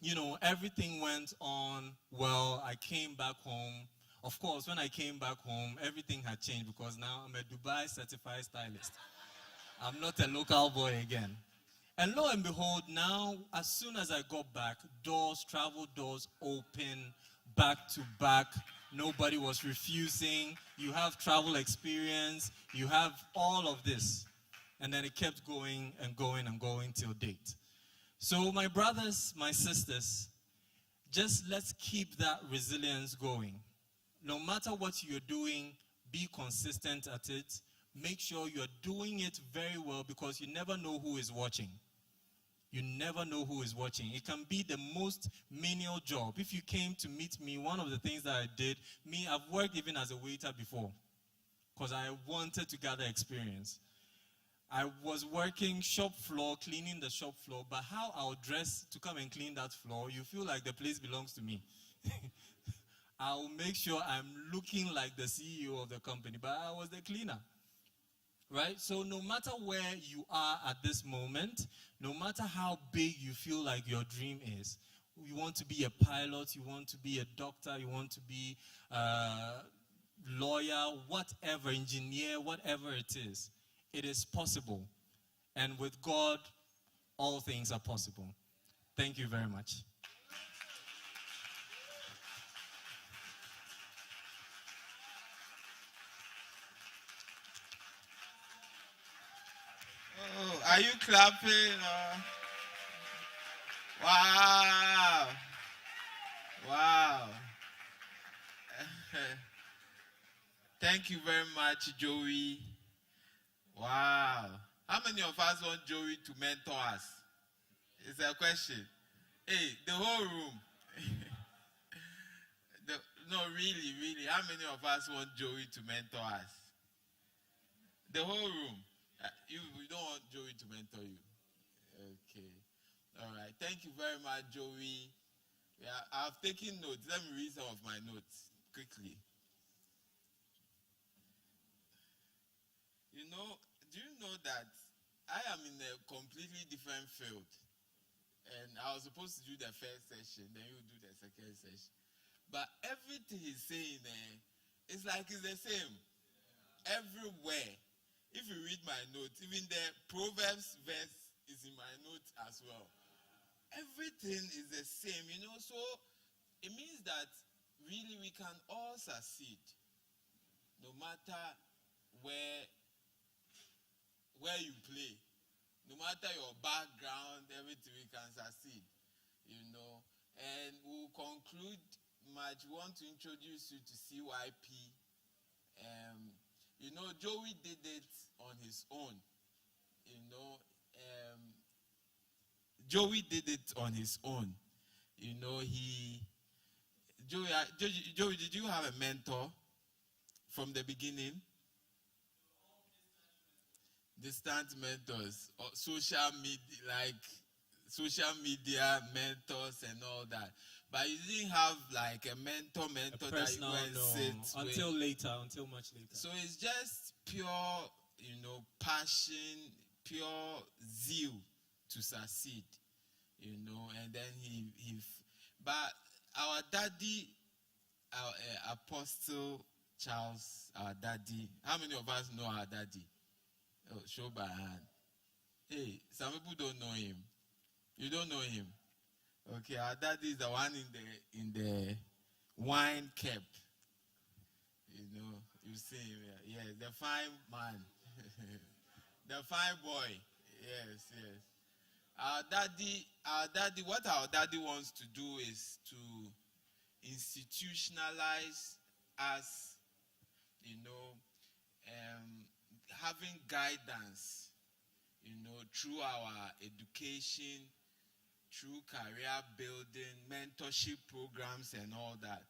you know, everything went on well. I came back home. Of course, when I came back home, everything had changed because now I'm a Dubai certified stylist. I'm not a local boy again. And lo and behold, now, as soon as I got back, travel doors open, back to back. Nobody was refusing. You have travel experience. You have all of this. And then it kept going and going and going till date. So my brothers, my sisters, just let's keep that resilience going. No matter what you're doing, be consistent at it. Make sure you're doing it very well because you never know who is watching. You never know who is watching. It can be the most menial job. If you came to meet me, one of the things that I did, I've worked even as a waiter before because I wanted to gather experience. I was working shop floor, cleaning the shop floor, but how I'll dress to come and clean that floor, you feel like the place belongs to me. I'll make sure I'm looking like the CEO of the company, but I was the cleaner. Right? So no matter where you are at this moment, no matter how big you feel like your dream is, you want to be a pilot, you want to be a doctor, you want to be a lawyer, whatever, engineer, whatever it is possible. And with God, all things are possible. Thank you very much. Oh, are you clapping? Wow. Wow. Thank you very much, Joey. Wow. How many of us want Joey to mentor us? It's a question. Hey, the whole room. No, really. How many of us want Joey to mentor us? The whole room. You don't want Joey to mentor you. Okay. All right. Thank you very much, Joey. Yeah, I've taken notes. Let me read some of my notes quickly. You know, do you know that I am in a completely different field? And I was supposed to do the first session, then you do the second session. But everything he's saying, it's like it's the same. Everywhere. If you read my notes, even the Proverbs verse is in my notes as well. Everything is the same, so it means that really we can all succeed no matter where you play, no matter your background, everything we can succeed, and we'll conclude much. We want to introduce you to CYP. Joey did it on his own. Joey did it on his own. Joey, did you have a mentor from the beginning? Distant mentors, or social media mentors and all that. But you didn't have like a mentor personal, that you went sit until with. later, until much later. So it's just pure, passion, pure zeal to succeed, and then but our daddy, our Apostle Charles, our daddy. How many of us know our daddy? Oh, show by hand. Hey, some people don't know him. You don't know him. Okay, our daddy is the one in the wine cap. You see him here. Yes, the fine man. The fine boy. Yes. Our daddy, what our daddy wants to do is to institutionalize us, having guidance, through our education, through career building, mentorship programs and all that.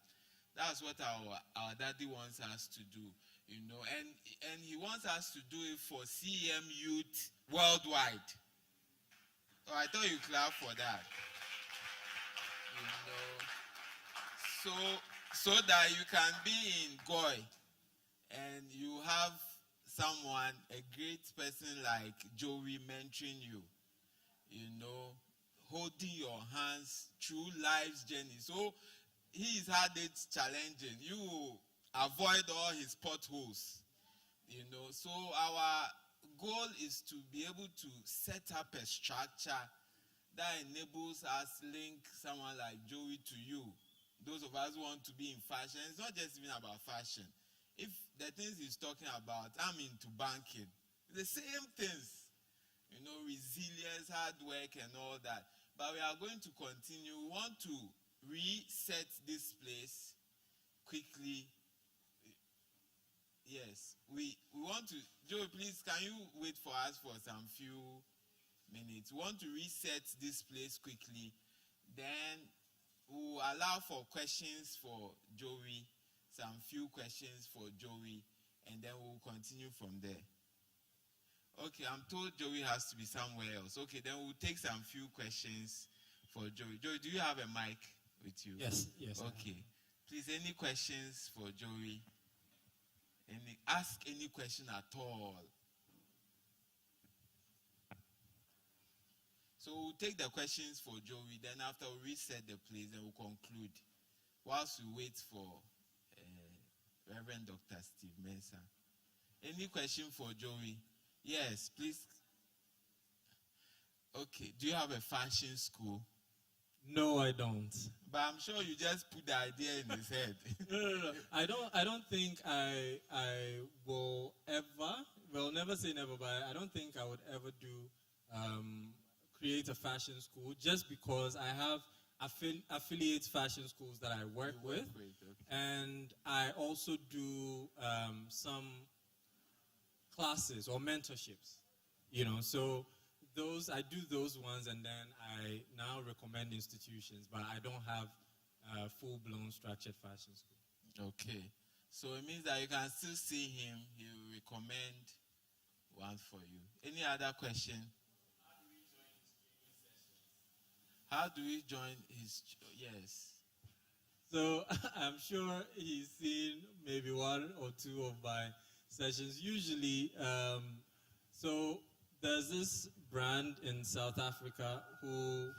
That's what our daddy wants us to do, and he wants us to do it for CEM youth worldwide. Oh, I thought you clap for that. So that you can be in Goy and you have someone, a great person like Joey mentoring you, holding your hands through life's journey. So he's had it challenging. You will avoid all his potholes, So our goal is to be able to set up a structure that enables us link someone like Joey to you. Those of us who want to be in fashion, it's not just even about fashion. If the things he's talking about, I'm into banking. The same things, resilience, hard work and all that. But we are going to continue. We want to reset this place quickly. Yes, we want to. Joey, please, can you wait for us for some few minutes? We want to reset this place quickly. Then we'll allow for questions for Joey, some few questions for Joey, and then we'll continue from there. Okay, I'm told Joey has to be somewhere else. Okay, then we'll take some few questions for Joey. Joey, do you have a mic with you? Yes. Okay. Please, any questions for Joey? Ask any question at all. So we'll take the questions for Joey, then after we reset the place, then we'll conclude. Whilst we wait for Reverend Dr. Steve Mensah. Any question for Joey? Yes, please. Okay, do you have a fashion school? No, I don't. But I'm sure you just put the idea in his head. No. I don't think I will ever. Well, never say never, but I don't think I would ever create a fashion school, just because I have affiliate fashion schools that I work with. Okay. And I also do some classes or mentorships, so I do those ones, and then I now recommend institutions, but I don't have a full-blown structured fashion school. Okay. So it means that you can still see him. He will recommend one for you. Any other question? How do we join his? Yes. So I'm sure he's seen maybe one or two of my sessions. Usually, so there's this brand in South Africa who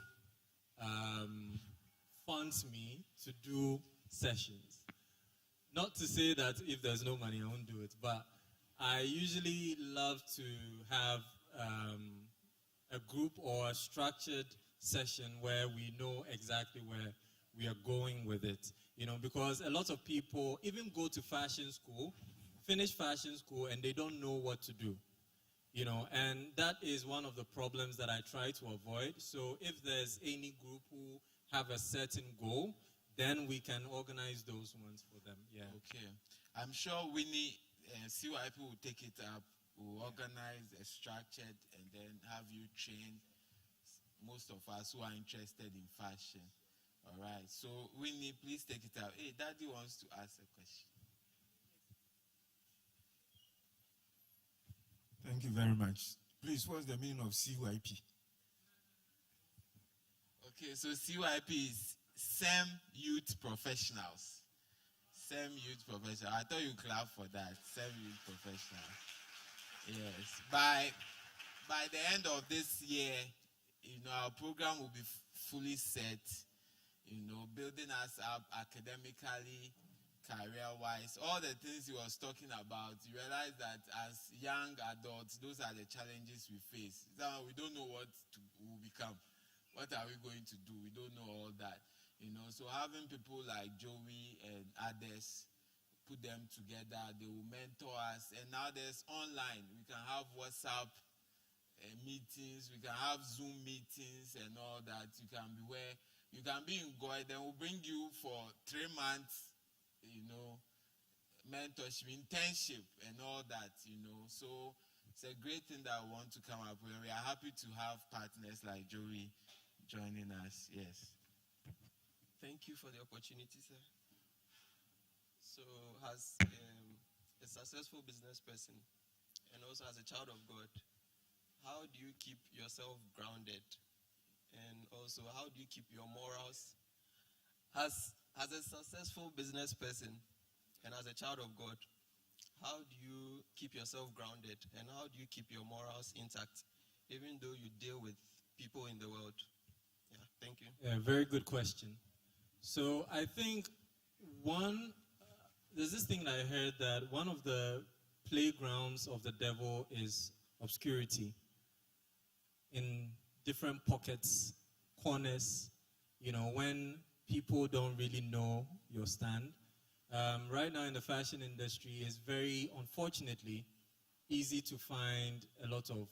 funds me to do sessions. Not to say that if there's no money, I won't do it, but I usually love to have a group or a structured session where we know exactly where we are going with it. Because a lot of people even go to fashion school, finish fashion school, and they don't know what to do. And that is one of the problems that I try to avoid. So if there's any group who have a certain goal, then we can organize those ones for them. Yeah. Okay. I'm sure Winnie, CYP will take it up, will organize a structured and then have you train most of us who are interested in fashion. All right. So Winnie, please take it up. Hey, Daddy wants to ask a question. Thank you very much. Please, what's the meaning of CYP? Okay, so CYP is SEM Youth Professionals. SEM Youth Professionals. I thought you clap for that. SEM Youth Professionals. Yes. By the end of this year, our program will be fully set, building us up academically, career-wise, all the things he was talking about. You realize that as young adults, those are the challenges we face. We don't know what we'll become. What are we going to do? We don't know all that. So having people like Joey and others, put them together, they will mentor us. And now there's online. We can have WhatsApp meetings, we can have Zoom meetings and all that. You can be in Goy, then we'll bring you for 3 months, mentorship, internship and all that, So it's a great thing that we want to come up with. We are happy to have partners like Joey joining us. Yes. Thank you for the opportunity, sir. So, as a successful business person and also as a child of God, how do you keep yourself grounded? And also, how do you keep your morals? As a successful business person and as a child of God, how do you keep yourself grounded? And how do you keep your morals intact, even though you deal with people in the world? Yeah, thank you. Yeah, very good question. So I think there's this thing that I heard that one of the playgrounds of the devil is obscurity. In different pockets, corners, when people don't really know your stand. Right now in the fashion industry, it's very, unfortunately, easy to find a lot of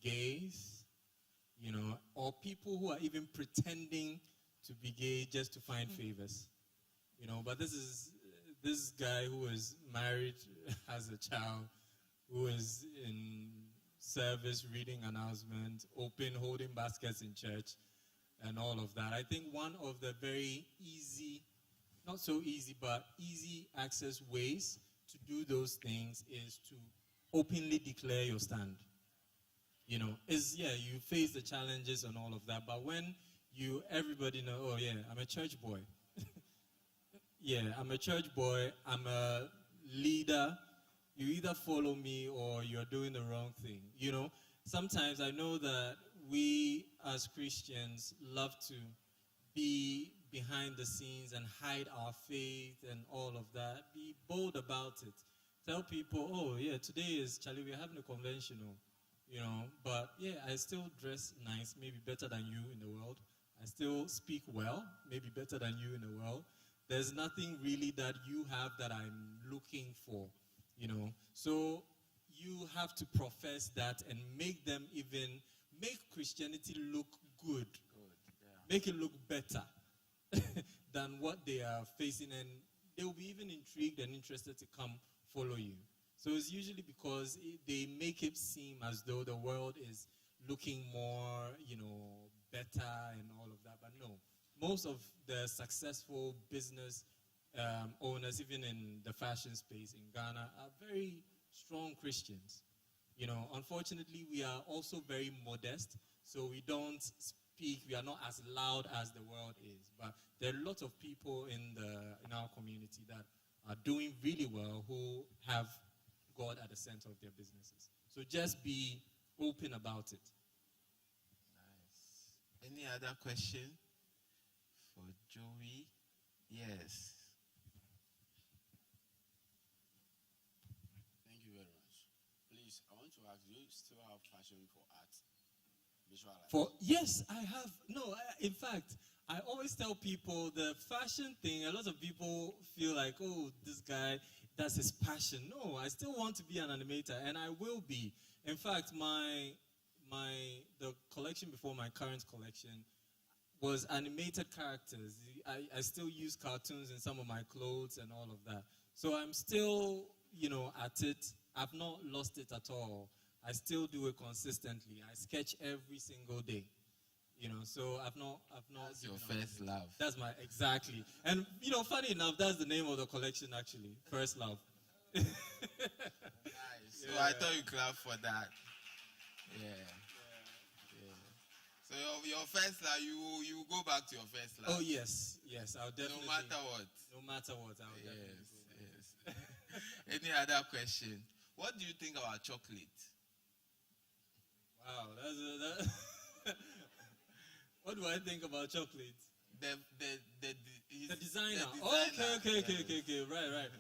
gays, or people who are even pretending to be gay just to find favors. But this guy who is married, has a child, who is in service, reading announcements, holding baskets in church, and all of that. I think one of the very easy, not so easy, but easy access ways to do those things is to openly declare your stand. You face the challenges and all of that, but when everybody know, oh yeah, I'm a church boy. Yeah, I'm a church boy, I'm a leader. You either follow me or you're doing the wrong thing. Sometimes I know that we as Christians love to be behind the scenes and hide our faith and all of that. Be bold about it. Tell people, oh yeah, today is Charlie, we're having a conventional, but yeah, I still dress nice, maybe better than you in the world. I still speak well, maybe better than you in the world. There's nothing really that you have that I'm looking for. So you have to profess that and make Christianity look good. Yeah. Make it look better than what they are facing, and they will be even intrigued and interested to come follow you. So it's usually because they make it seem as though the world is looking more, better and all of that, but no. Most of the successful business owners, even in the fashion space in Ghana, are very strong Christians. Unfortunately, we are also very modest, so we don't speak, we are not as loud as the world is. But there are lots of people in our community that are doing really well who have God at the center of their businesses. So just be open about it. Nice. Any other question for Joey? Yes. Thank you very much. Please, I want to ask, do you still have passion for art? Visualize. Yes, I have. No, in fact, I always tell people the fashion thing. A lot of people feel like, oh, this guy, that's his passion. No, I still want to be an animator, and I will be. In fact, the collection before my current collection was animated characters. I still use cartoons in some of my clothes and all of that. So I'm still, at it. I've not lost it at all. I still do it consistently. I sketch every single day. So I've not. That's your first love. That's my exactly. And funny enough, that's the name of the collection actually. First love. Nice. So I thought you clapped for that. Yeah. So your first love, you go back to your first love. Oh yes, I'll definitely. No matter what. No matter what, I'll definitely. Yes. Any other question? What do you think about chocolate? Wow, what do I think about chocolate? The designer. The designer. Okay. Right.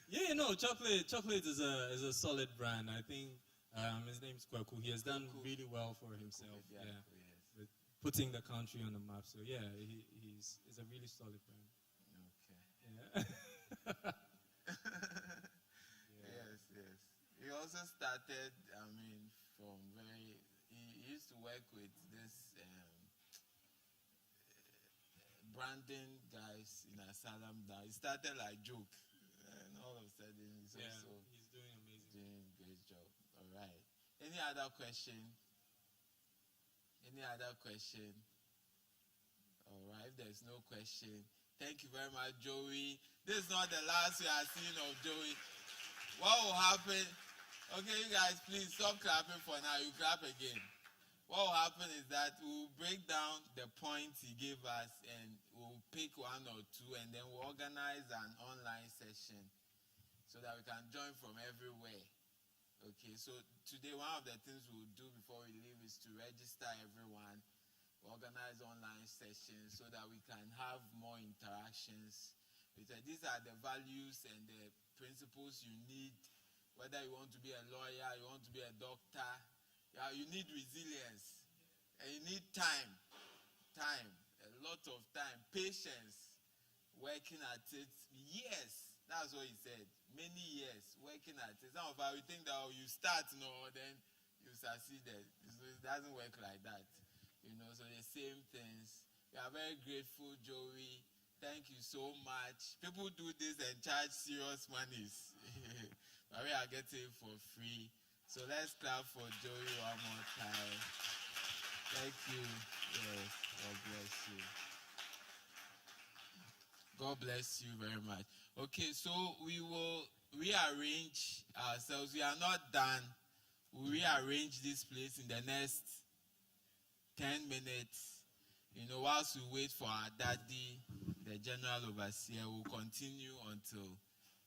Yeah, chocolate is a solid brand. I think his name's Kweku. He has done really well for himself. Yeah. With putting the country on the map. So yeah, he's a really solid brand. Okay. Yeah. Yes. He also started, he used to work with this branding guys in Asylum now. He started like joke, and all of a sudden he's doing amazing. doing a great job. All right. Any other question? All right. If there's no question, thank you very much, Joey. This is not the last we are seeing of Joey. What will happen? Okay, you guys, please stop clapping for now. You clap again. What will happen is that we'll break down the points he gave us and we'll pick one or two and then we'll organize an online session so that we can join from everywhere. Okay, so today one of the things we'll do before we leave is to register everyone, organize online sessions so that we can have more interactions. These are the values and the principles you need, whether you want to be a lawyer, you want to be a doctor. You need resilience, and you need time, a lot of time, patience, working at it, years. That's what he said, many years working at it. Some of us, we think that you start, then you succeeded. It doesn't work like that, so the same things. We are very grateful, Joey. Thank you so much. People do this and charge serious monies, but we are getting it for free. So let's clap for Joey one more time. Thank you. Yes, God bless you. God bless you very much. Okay, so we will rearrange ourselves. We are not done. We'll rearrange this place in the next 10 minutes. Whilst we wait for our daddy, the general overseer, will continue until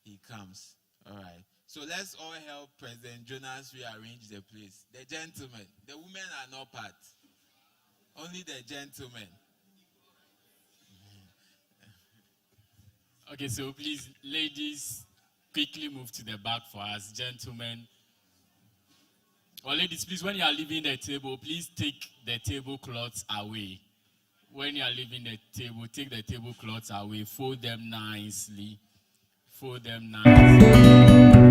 he comes. All right. So let's all help President Jonas rearrange the place. The gentlemen. The women are not part. Only the gentlemen. Okay, so please, ladies, quickly move to the back for us. Gentlemen. Or ladies, please, when you are leaving the table, please take the tablecloths away. When you are leaving the table, take the tablecloths away. Fold them nicely. Fold them nicely.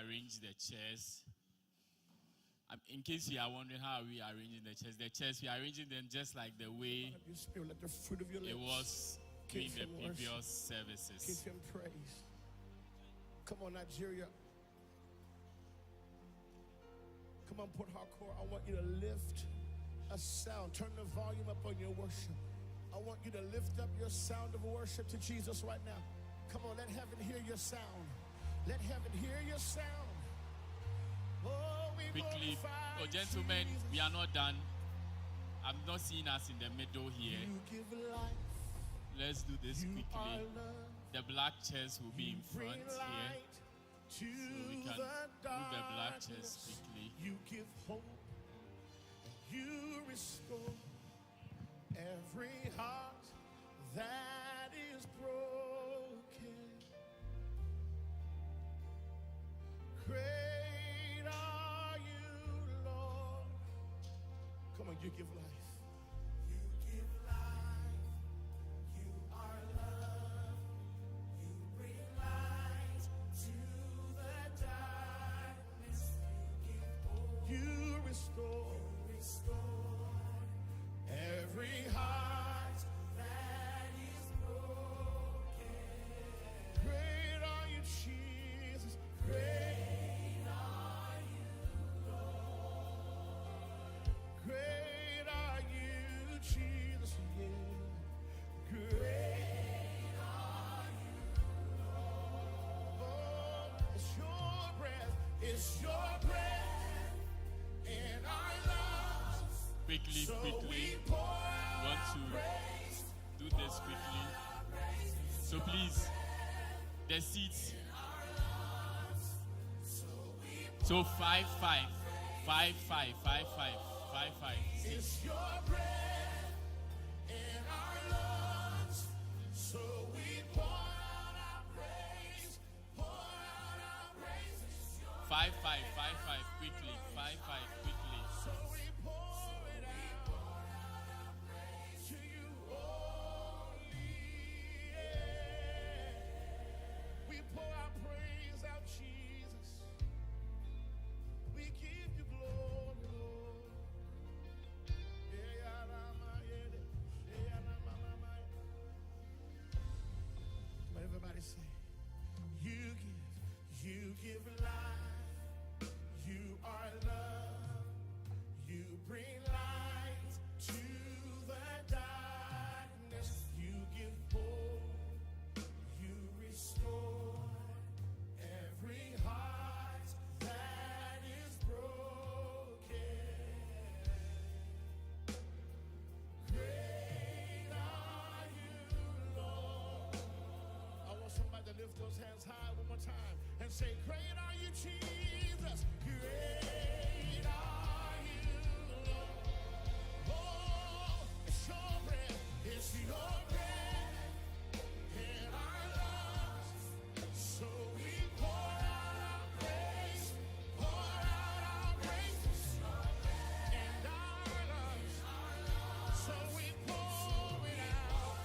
arrange the chairs. In case you are wondering how are we arranging the chairs we are arranging them just like the way Your spirit, let the fruit of your it lips was during give the him worship. previous services. Give him praise. Come on, Nigeria. Come on, Port Harcourt. I want you to lift a sound. Turn the volume up on your worship. I want you to lift up your sound of worship to Jesus right now. Come on, let heaven hear your sound. Let heaven hear your sound. Oh, we Quickly, glorify gentlemen, Jesus. we are not done. I'm not seeing us in the middle here. You give life. Let's do this You are quickly. love. The black chairs will be in Bring front here, light to so we can the move the black chairs darkness. quickly. You give hope. You restore every heart that is broken. Great are you, Lord. Come on, you give life. You give life. You are love. You bring light to the darkness. You give hope. You restore. Every heart that is broken. Great are you, Jesus. Great are you, Lord. Great are you, Jesus. Yeah. Great are you, Lord. Oh, it's your breath. It's your breath in our lungs. Quickly, So quickly. we pour out Want our to praise. do this quickly. So please, the seats. So 5, 5, 5, 5, 5, 5, 5, 5. It's your breath in our lungs. So we pour out our praise. Pour out our praise. It's your 5, 5, 5, 5, quickly. 5, 5, quickly. so we pour it out to you only. Yeah. We pour our praise out, Jesus. We give you glory, Lord. Come on, everybody say, you give life. You are love. You bring light to the darkness. You give hope. You restore every heart that is broken. Great are you, Lord. I want somebody to lift those hands high one more time and say, great are you, Jesus. Great are you, Lord. Oh, it's your breath. It's your breath in our lungs. So we pour out our praise. Pour out our praise in our lungs. So we pour it out.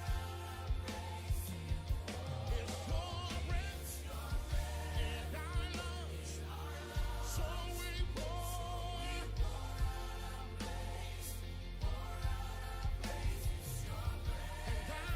It's your breath in our lungs. So we pour it out. And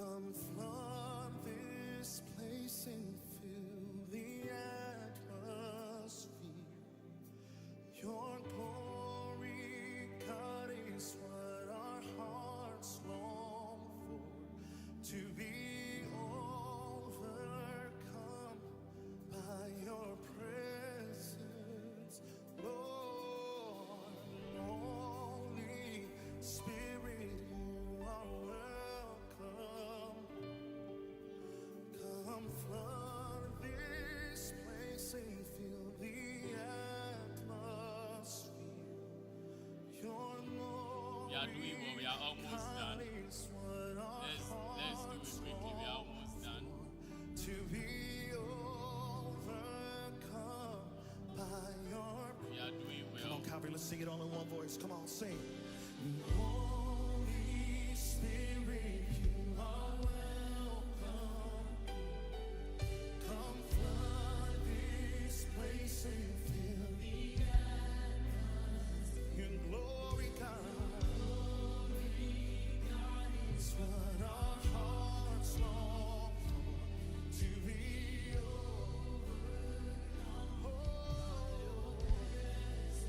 Come flood this place and fill the atmosphere. Your glory, God, is what our hearts long for. To be overcome by your presence, Lord. Holy Spirit, you are welcome. Come flood this place and fill the atmosphere. Your glory, We are doing well. We are almost done. is what our Let's do it quickly. We are almost done. to be overcome by your. We are doing Come well. on, Calvary, let's sing it all in one voice. Come on, sing. Holy Spirit, you are welcome. Come flood this place and fill the atmosphere. Your glory, God. Is what our hearts long for. To be overcome. Oh,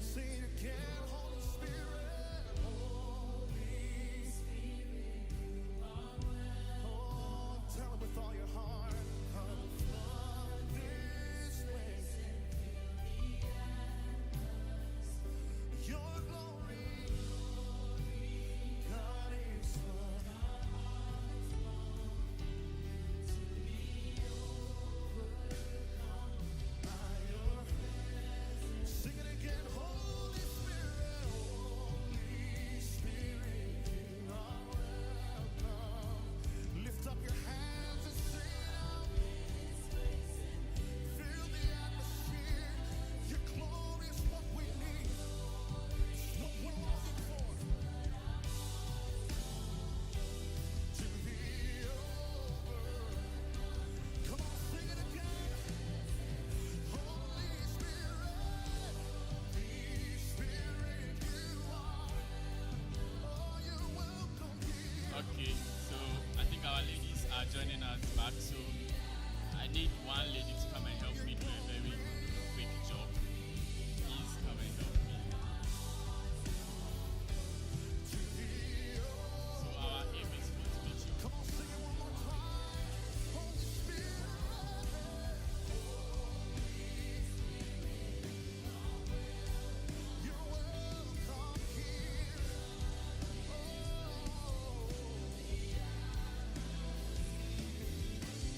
sing it again, Holy Spirit. Holy Spirit, you are welcome. Oh, tell it with all your heart. Come flood this place. Your glory, God, is what our hearts long to be overcome by your presence. Sing it again, Holy Spirit. Holy Spirit, you are welcome. Lift up your hands and sing out. Fill the atmosphere. Your glory is what we need. It's what we're longing for. To be over. Come on, sing it again. Holy Spirit, you are. Oh, you're welcome here. Okay, so I think our ladies are joining us back. So I need one lady to come and help me do a very quick job. Please come and help me. So our aim is for to meet you. Come on, sing it one more time. Holy Spirit, you're welcome here.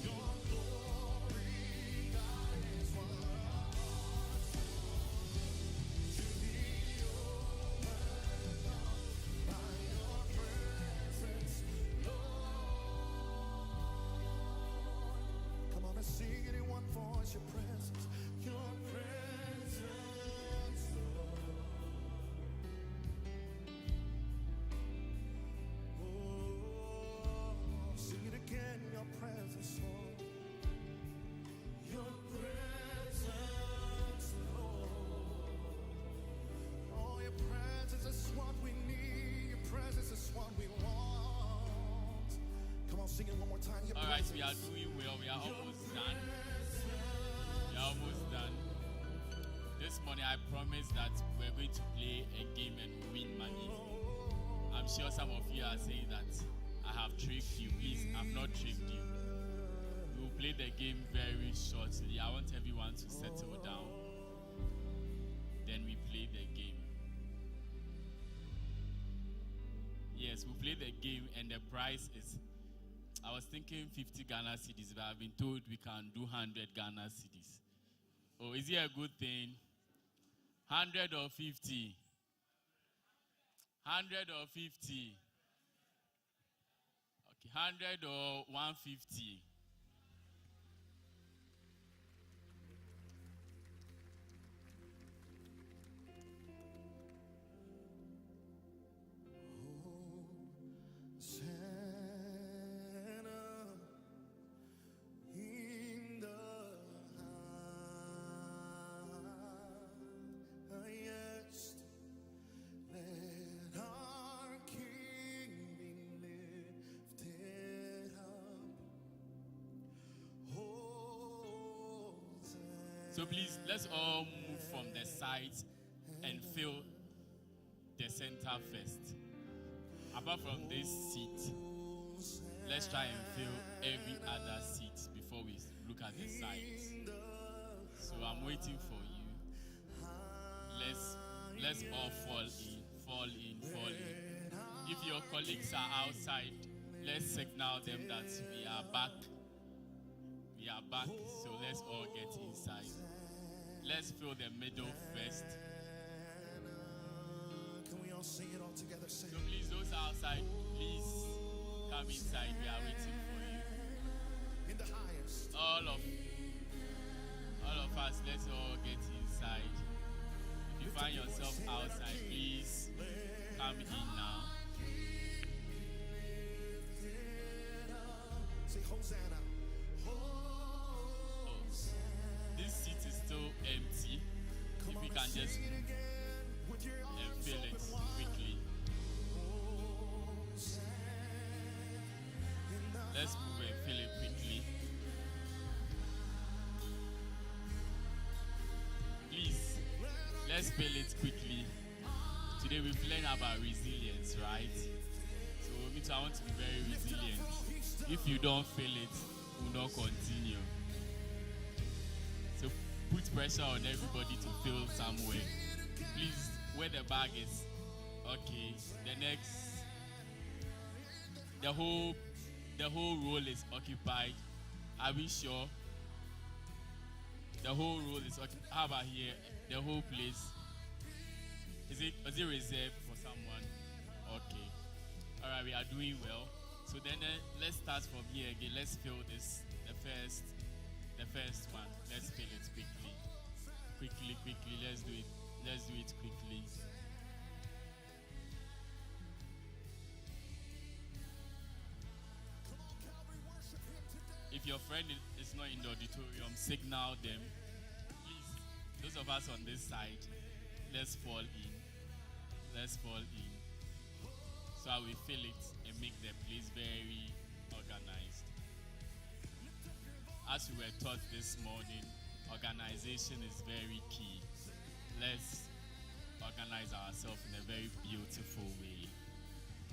Your glory, God, is what our hearts long to be overcome by your presence, Lord. Come on, let's sing it in one voice. Your presence, Lord. Oh, sing it again, your presence, Lord. Your presence, Lord. Oh, your presence is what we need. Your presence is what we want. Come on, sing it one more time. Your All right, presence. we are doing well. We are almost done. We are almost done. This morning I promised that we're going to play a game and win money. I'm sure some of you are saying that I have tricked you. Please, I've not tricked you. We will play the game very shortly. I want everyone to settle down. Then we play the game. Yes, we play the game and the price is, I was thinking 50 Ghana cedis, but I've been told we can do 100 Ghana cedis. Oh, is it a good thing? 100 or 50? 100 or 50? Okay, 100 or 150? So please, let's all move from the sides and fill the center first. Apart from this seat, let's try and fill every other seat before we look at the sides. So I'm waiting for you. Let's all fall in. If your colleagues are outside, let's signal them that we are back. We are back, so let's all get inside. Let's fill the middle first. Can we all sing it all together? Sing So please, those outside, please come inside. We are waiting for you. in the highest. All of us, let's all get inside. If you find yourself outside, please come in now. Say Hosanna. Oh, this seat is still empty. If we can just move and fill it quickly. Let's move and fill it quickly. Please, let's fill it quickly. Today we've learned about resilience, right? So me too, I want to be very resilient. If you don't fill it, we'll not continue. So put pressure on everybody to fill somewhere. Please, where the bag is. Okay, the next, the whole roll is occupied. Are we sure? The whole roll is occupied. How about here? The whole place. Is it reserved for someone? Okay. All right, we are doing well. So then let's start from here again. Let's fill this, the first one. Let's fill it quickly. Quickly. Let's do it quickly. If your friend is not in the auditorium, signal them. Please, those of us on this side, let's fall in. So I will fill it and make the place very organized. As we were taught this morning, organization is very key. Let's organize ourselves in a very beautiful way.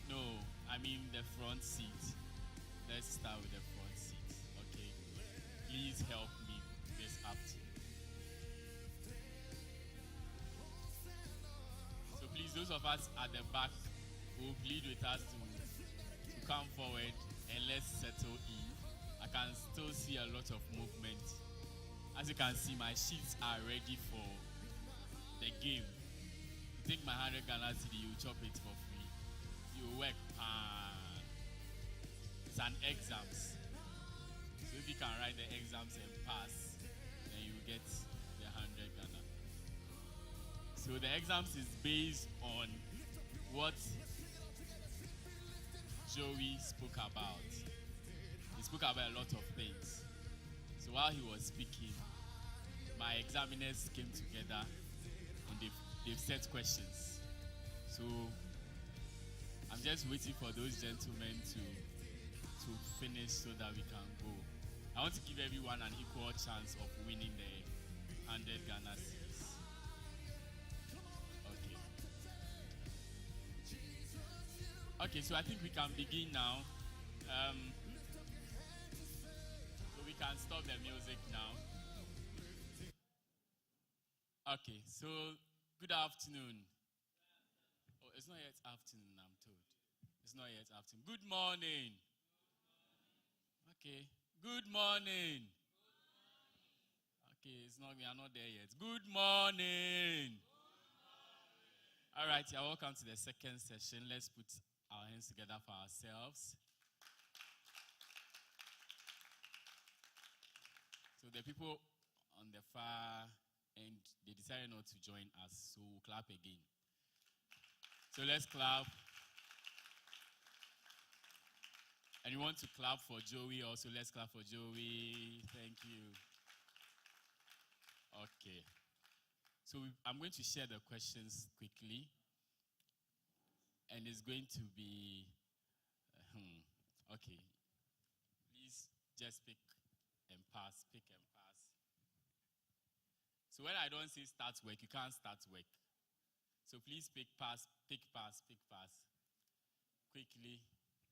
No, I mean the front seat. Let's start with the front seat. Okay. Please help me this afternoon. So please, those of us at the back who plead with us to come forward and let's settle in. I can still see a lot of movement. As you can see, my sheets are ready for the game. You take my 100 Ghana cedi, you chop it for free. You work. It's an exams. So if you can write the exams and pass, then you get the 100 Ghana. So the exams is based on what Joey spoke about. He spoke about a lot of things. So while he was speaking, my examiners came together and they've set questions. So I'm just waiting for those gentlemen to finish so that we can go. I want to give everyone an equal chance of winning the 100 Ghana cedis. Okay, so I think we can begin now. So we can stop the music now. Okay, so good afternoon. Oh, it's not yet afternoon, I'm told. It's not yet afternoon. Good morning. Okay, good morning. Okay, we are not there yet. Good morning. All right, you're welcome to the second session. Let's put our hands together for ourselves. So the people on the far end, they decided not to join us, so we'll clap again. So let's clap. And you want to clap for Joey also? Let's clap for Joey. Thank you. Okay. So I'm going to share the questions quickly. And it's going to be, okay. Please just pick and pass. So when I don't say start work, you can't start work. So please pick pass. Quickly.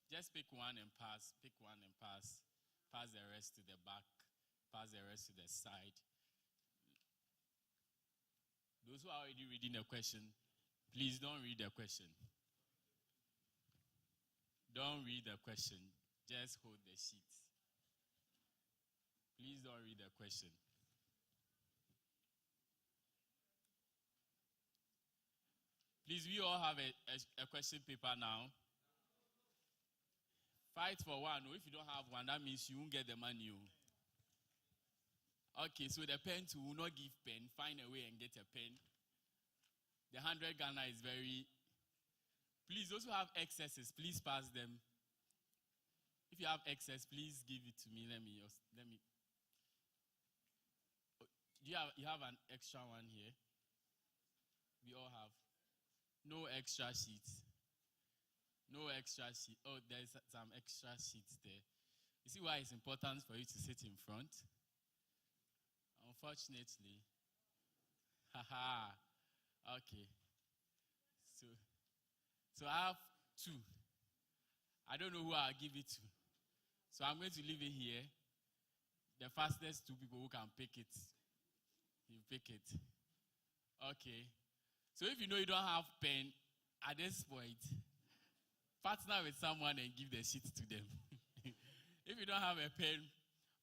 Just pick one and pass. Pick one and pass. Pass the rest to the back. Pass the rest to the side. Those who are already reading the question, please don't read the question. Don't read the question. Just hold the sheet. Please don't read the question. Please, we all have a question paper now. Fight for one. If you don't have one, that means you won't get the money. Okay, so the pen too will not give pen. Find a way and get a pen. The 100 Ghana is very... Please, those who have excesses, please pass them. If you have excess, please give it to me. Let me. You have an extra one here? We all have. No extra sheets. No extra sheet. Oh, there's some extra sheets there. You see why it's important for you to sit in front? Unfortunately. Haha. Okay. So I have two. I don't know who I'll give it to. So I'm going to leave it here. The fastest two people who can pick it, you pick it. Okay. So if you know you don't have pen, at this point, partner with someone and give the sheet to them. If you don't have a pen,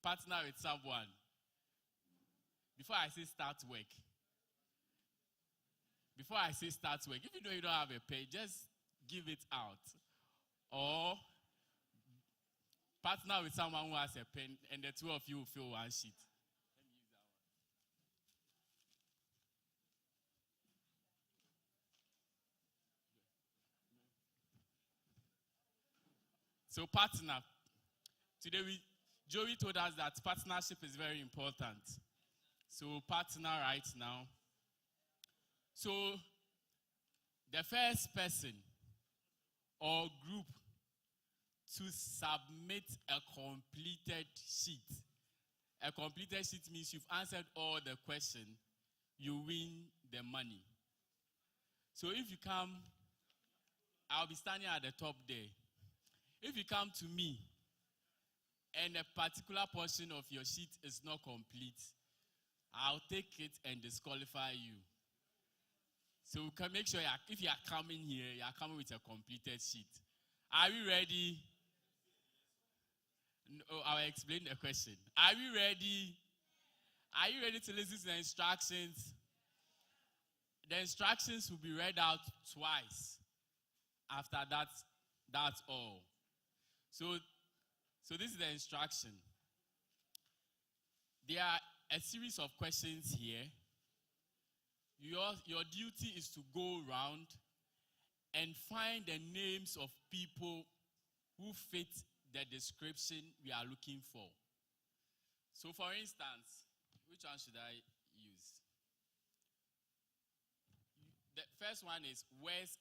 partner with someone. Before I say start work. If you know you don't have a pen, just give it out. Or partner with someone who has a pen and the two of you will fill one sheet. Let me use that one. So partner. Today Joey told us that partnership is very important. So partner right now. So the first person or group to submit a completed sheet. A completed sheet means you've answered all the questions. You win the money. So if you come, I'll be standing at the top there. If you come to me and a particular portion of your sheet is not complete, I'll take it and disqualify you. So we can make sure if you are coming here, you are coming with a completed sheet. Are we ready? No, I'll explain the question. Are we ready? Are you ready to listen to the instructions? The instructions will be read out twice. After that, that's all. So this is the instruction. There are a series of questions here. Your duty is to go around and find the names of people who fit the description we are looking for. So for instance, which one should I use? The first one is wears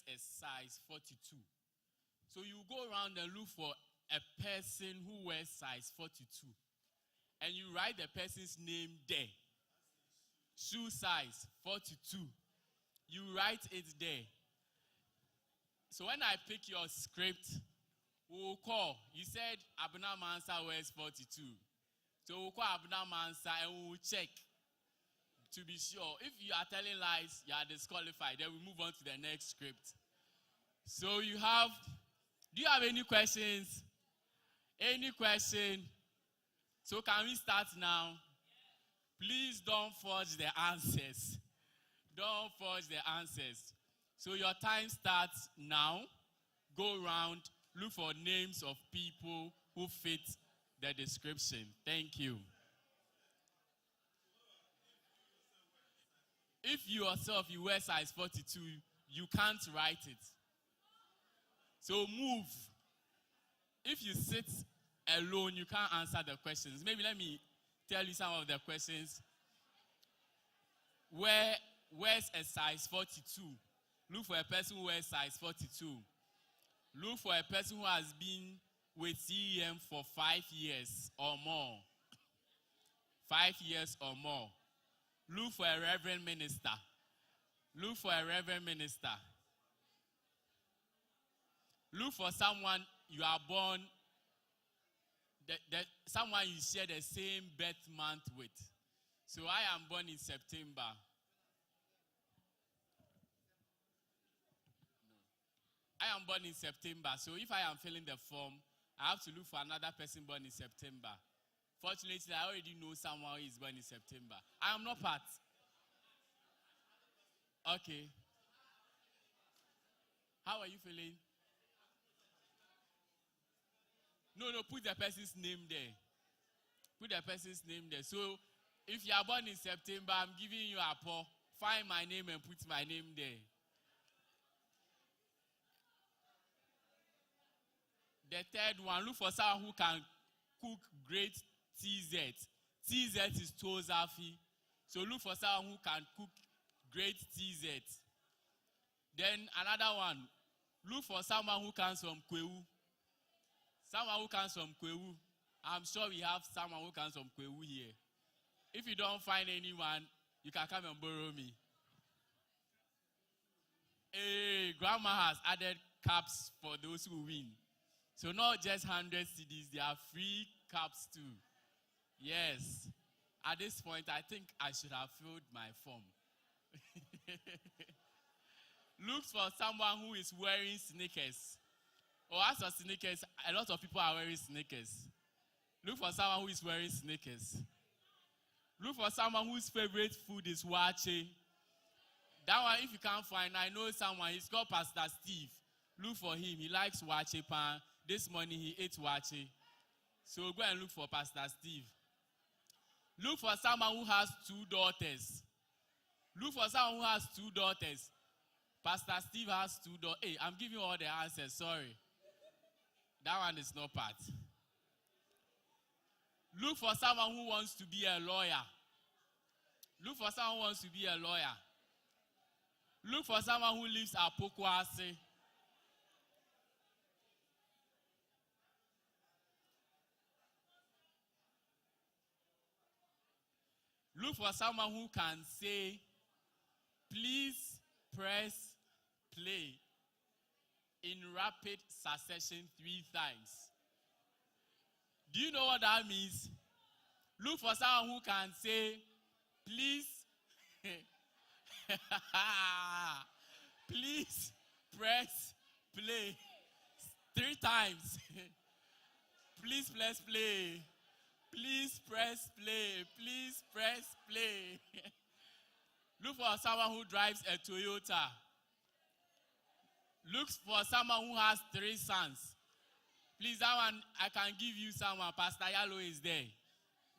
a size 42. So you go around and look for a person who wears size 42. And you write the person's name there. Shoe size 42. You write it there. So when I pick your script, we'll call. You said Abuna Mansa wears 42. So we'll call Abuna Mansa and we'll check to be sure. If you are telling lies, you are disqualified. Then we move on to the next script. So do you have any questions? Any question? So can we start now? Please don't forge the answers. Don't forge the answers. So your time starts now. Go around, look for names of people who fit the description. Thank you. If you yourself, you wear size 42, you can't write it. So move. If you sit alone, you can't answer the questions. Maybe let me tell you some of the questions. Wears a size 42? Look for a person who wears size 42. Look for a person who has been with CEM for 5 years or more. 5 years or more. Look for a reverend minister. Look for a reverend minister. Look for someone you are born, someone you share the same birth month with. So I am born in September. I am born in September. So if I am filling the form, I have to look for another person born in September. Fortunately, I already know someone who is born in September. I am not part. Okay. How are you feeling? No, put the person's name there. Put the person's name there. So, if you are born in September, I'm giving you a paw. Find my name and put my name there. The third one, look for someone who can cook great TZ. TZ is Tozafi. So look for someone who can cook great TZ. Then another one, look for someone who comes from Kwewu. Someone who comes from Kwewu. I'm sure we have someone who comes from Kwewu here. If you don't find anyone, you can come and borrow me. Hey, grandma has added cups for those who win. So not just 100 CDs, there are free cups too. Yes. At this point, I think I should have filled my form. Look for someone who is wearing sneakers. Or as for sneakers, a lot of people are wearing sneakers. Look for someone who is wearing sneakers. Look for someone whose favorite food is wache. That one, if you can't find, I know someone. He's called Pastor Steve. Look for him. He likes wache pan. This morning he ate wache. So go and look for Pastor Steve. Look for someone who has 2 daughters. Look for someone who has 2 daughters. Pastor Steve has 2 daughters. Hey, I'm giving you all the answers. Sorry. That one is not part. Look for someone who wants to be a lawyer. Look for someone who wants to be a lawyer. Look for someone who lives at Pokwase. Look for someone who can say, please press play in rapid succession 3 times. Do you know what that means? Look for someone who can say, please, please press play 3 times. Please press play. Please press play. Please press play. Look for someone who drives a Toyota. Look for someone who has 3 sons. Please, that one, I can give you someone. Pastor Yalo is there.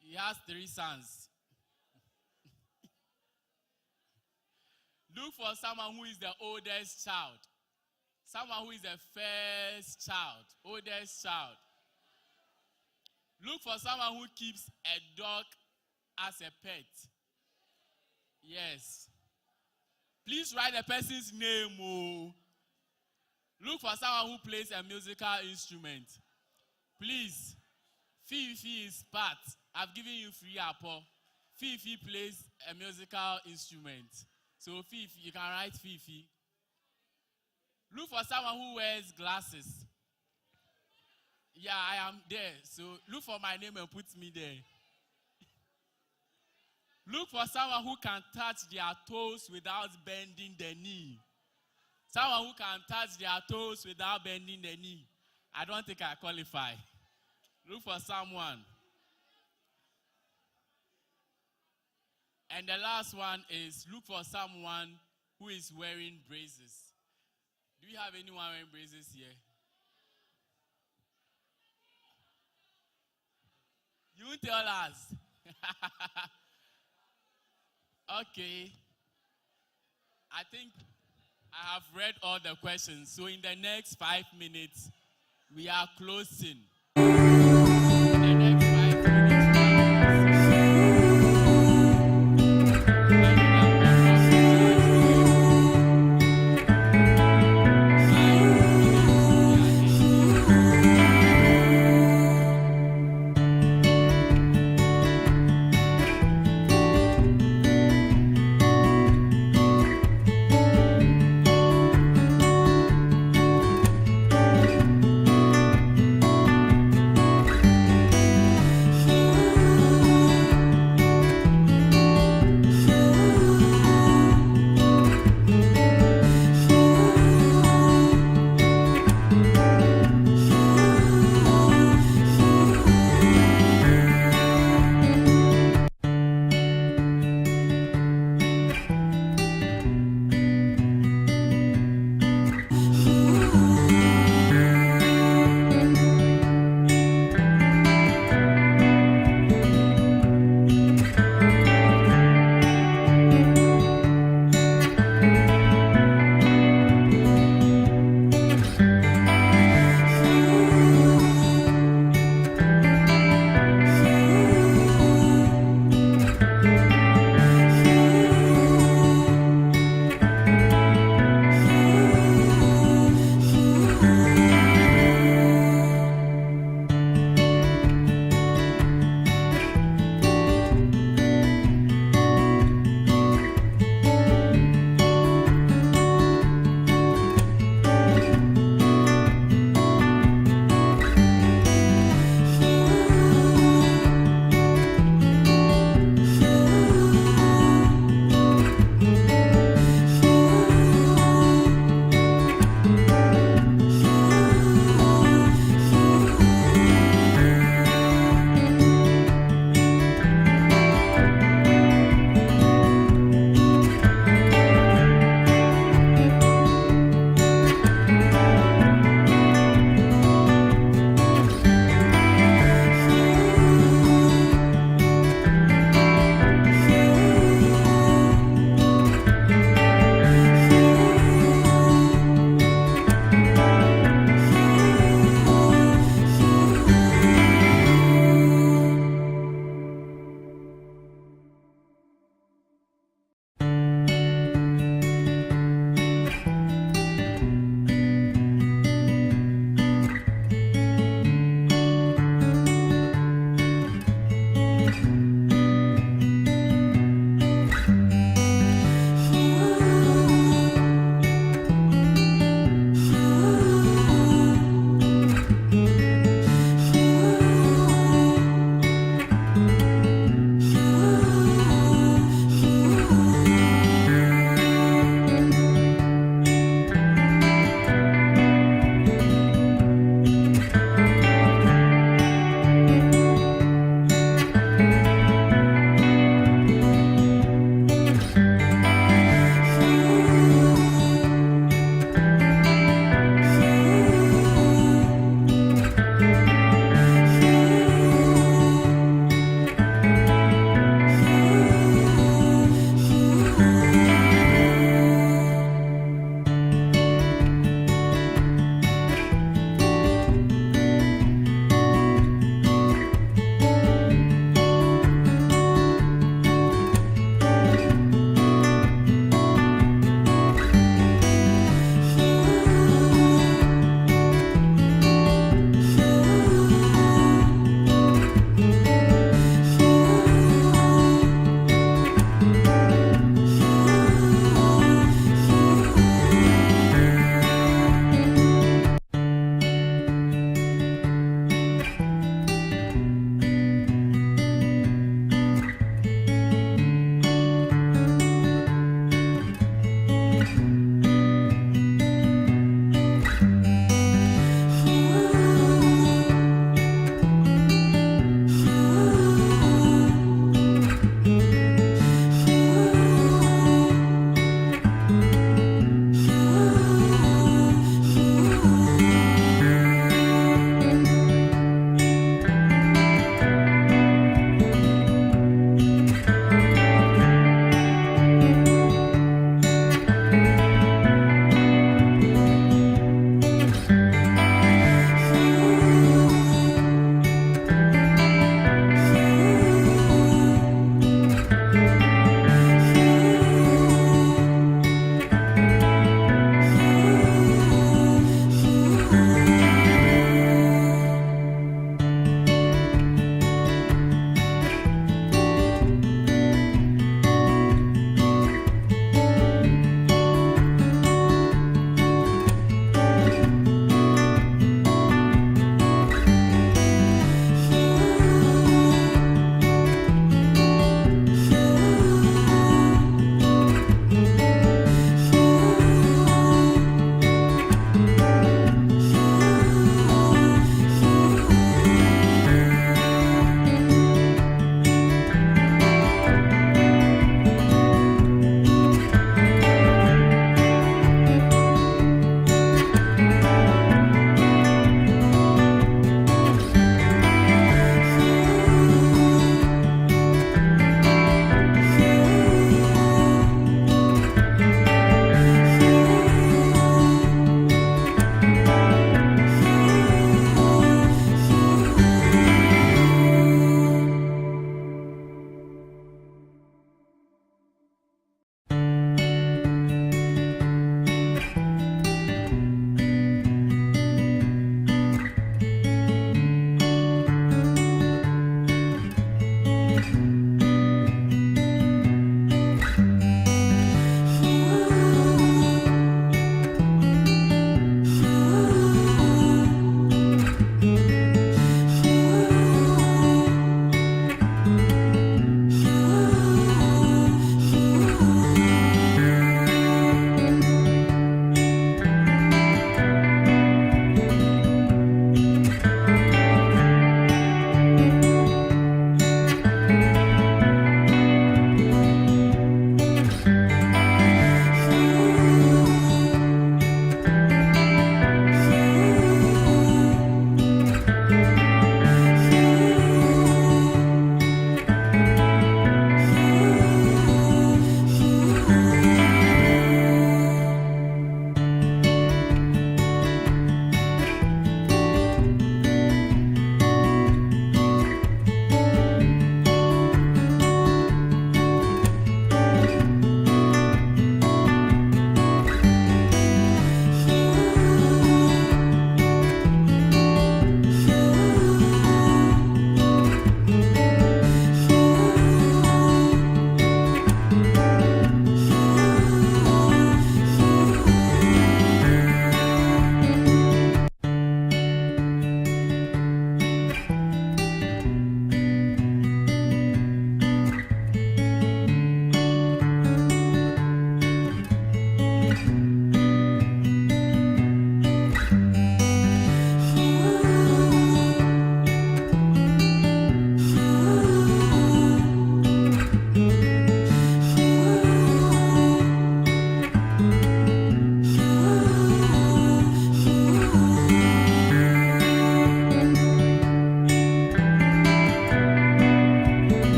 He has 3 sons. Look for someone who is the oldest child. Someone who is the first child, oldest child. Look for someone who keeps a dog as a pet. Yes. Please write the person's name. Oh. Look for someone who plays a musical instrument. Please. Fifi is part. I've given you free apple. Fifi plays a musical instrument. So Fifi, you can write Fifi. Look for someone who wears glasses. Yeah, I am there. So look for my name and put me there. Look for someone who can touch their toes without bending the knee. Someone who can touch their toes without bending the knee. I don't think I qualify. Look for someone. And the last one is look for someone who is wearing braces. Do you have anyone wearing braces here? You tell us. Okay. I think I have read all the questions. So in the next 5 minutes, we are closing. The next